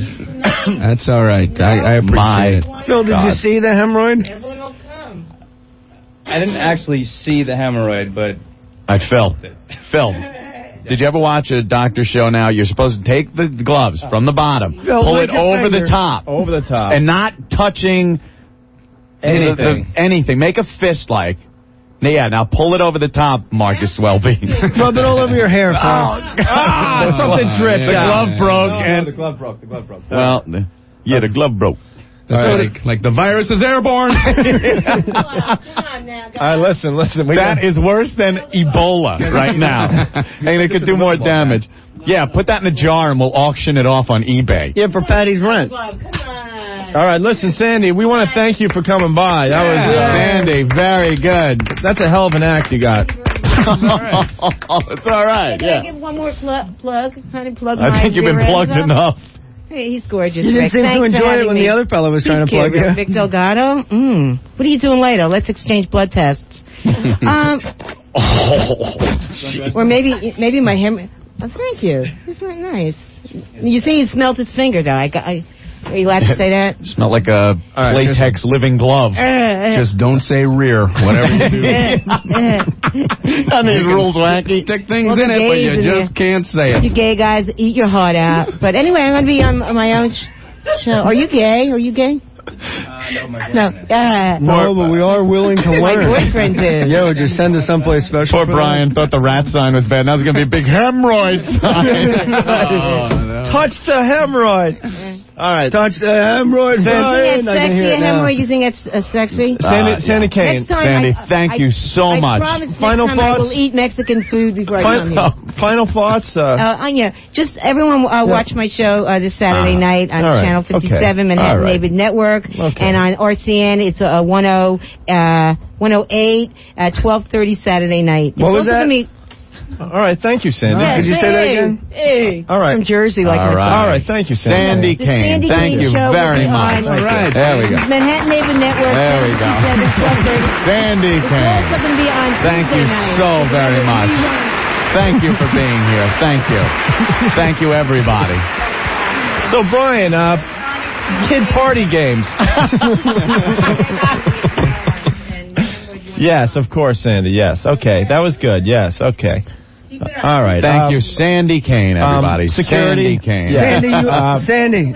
That's all right. I appreciate it. Phil, did you see the hemorrhoid? I didn't actually see the hemorrhoid, but I felt it. Phil, did you ever watch a doctor show now? You're supposed to take the gloves from the bottom, Phil, pull it over the top. Over the top. And not touching anything. Make a fist like. Yeah, now pull it over the top, Marcus Welby. Rub it all over your hair, Phil. Something dripped. The glove broke. The glove broke. The glove broke. Well, the glove broke. Like the virus is airborne. All right, listen. That is worse than Ebola right now. And it could do more damage. Yeah, put that in a jar and we'll auction it off on eBay. Yeah, for Patty's rent. All right, listen, Sandy, we want to thank you for coming by. That was Sandy, very good. That's a hell of an act you got. It's all right. Can I give one more plug? Honey, plug I think you've been plugged enough. Hey, he's gorgeous. You didn't seem Thanks to enjoy it when me. the other fellow was trying to plug you. Vic Delgado. What are you doing later? Let's exchange blood tests. Or maybe my hair. Oh, thank you. It's not nice. You say he smelled his finger, though. Are you allowed to say that? Smelled like a latex living glove. Just don't say rear, whatever you do. I mean, rules wacky. Stick things in it, but you just can't say it. You gay guys, eat your heart out. But anyway, I'm going to be on my own show. Are you gay? No. No, but we are willing to learn. My boyfriend did. Yo, just send us someplace special. Poor Brian thought the rat sign was bad. Now it's going to be a big hemorrhoid sign. Touch the hemorrhoid. All right. Touch the hemorrhoid. You think that's sexy, a hemorrhoid? You think that's sexy? Sandy Kane. Sandy, thank you so much. I promise Final next time thoughts? I will eat Mexican food before I come here. Final thoughts? Anya, just everyone watch my show this Saturday night on Channel 57, Manhattan Neighborhood Network, and on RCN, it's 108 at 12:30 Saturday night. What was that? All right, thank you, Sandy. Yeah, Could you say that again? Hey, all right. From Jersey, like all myself. right. All right, thank you, Sandy. Sandy Kane. Thank you very much. All right. There we go. Manhattan Neighborhood Network. There we go. 12:30. Sandy It's Kane. also going to be on Thank you Tuesday night. so very much. Thank you for being here. Thank you. Thank you, everybody. So, Brian, kid party games. Yes, of course, Sandy. Yes. Okay. That was good. Yes. Okay. All right. Thank you, Sandy Kane, everybody. Security. Sandy Kane. Yeah. Sandy,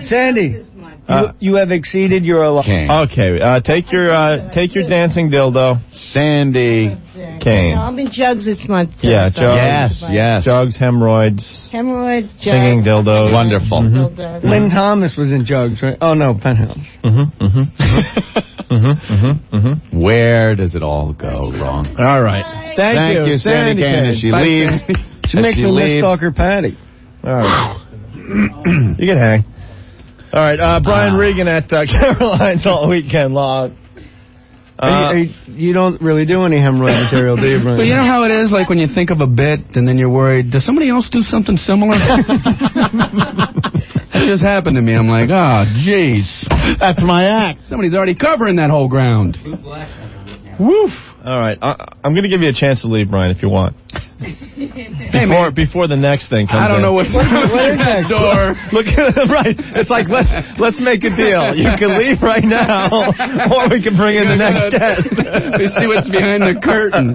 you have exceeded your allotment. Okay. Take your dancing dildo. Sandy Kane. I'm in jugs this month. Too, Yeah, so jugs. Yes. Jugs, hemorrhoids. Hemorrhoids, jugs. Singing dildos. Wonderful. Lynn Thomas was in Jugs, right? Oh, no, Penthouse. Where does it all go wrong? All right. Thank you, Sandy Kane. As she leaves. She makes me Liz Stalker Patty. All right. You can hang. All right. Brian Regan at Caroline's all weekend long. You don't really do any hemorrhoid material, do you, Brian? But you know how it is, like when you think of a bit and then you're worried, does somebody else do something similar? That just happened to me. I'm like, jeez. That's my act. Somebody's already covering that whole ground. Woof. All right. I'm going to give you a chance to leave, Brian, if you want. Before the next thing comes in. I don't know what's next door. Look at it, right. It's like, let's make a deal. You can leave right now, or we can bring in the next guest. We see what's behind the curtain.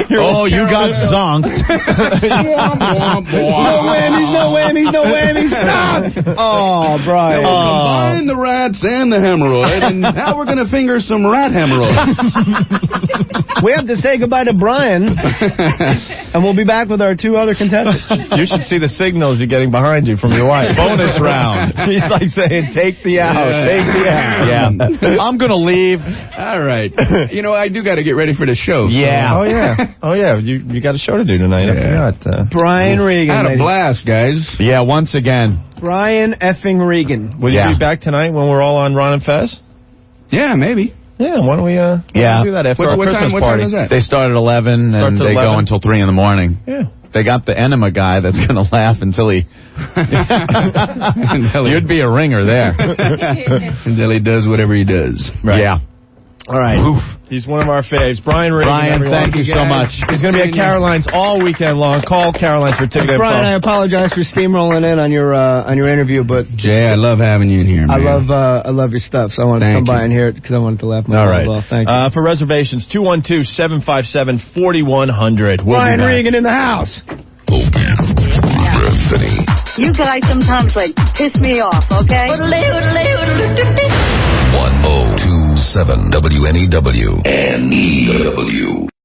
You got zonked. No whammies. Stop! Oh, Brian. Combine the rats and the hemorrhoid, and now we're going to finger some rat hemorrhoids. We have to say goodbye to Brian. And we'll be back with our two other contestants. You should see the signals you're getting behind you from your wife. Bonus round. She's like saying, take the out, take the out. Yeah. I'm going to leave. All right. You know, I do got to get ready for the show. Yeah. Oh, yeah. You got a show to do tonight. Yeah. I forgot. Brian Regan. I had a blast, guys. Yeah, once again. Brian effing Regan. Will you be back tonight when we're all on Ron and Fez? Yeah, maybe. Yeah, why don't we do that after our Christmas what party? time is that? They start at 11 and they go until 3 in the morning. Yeah. They got the enema guy that's going to laugh until he... You'd be a ringer there. Until he does whatever he does. Right. Yeah. All right. Oof. He's one of our faves. Brian Regan, Brian, everyone. thank you so much. He's going to be at Caroline's all weekend long. Call Caroline's for ticket info. Brian, I apologize for steamrolling in on your interview, but Jay, I love having you in here, man. I love your stuff, so I wanted to come by and hear it because I wanted to laugh my balls off. Thank you. For reservations, 212-757-4100. Brian Regan in the house. You guys sometimes piss me off, okay? 1027 WNEW.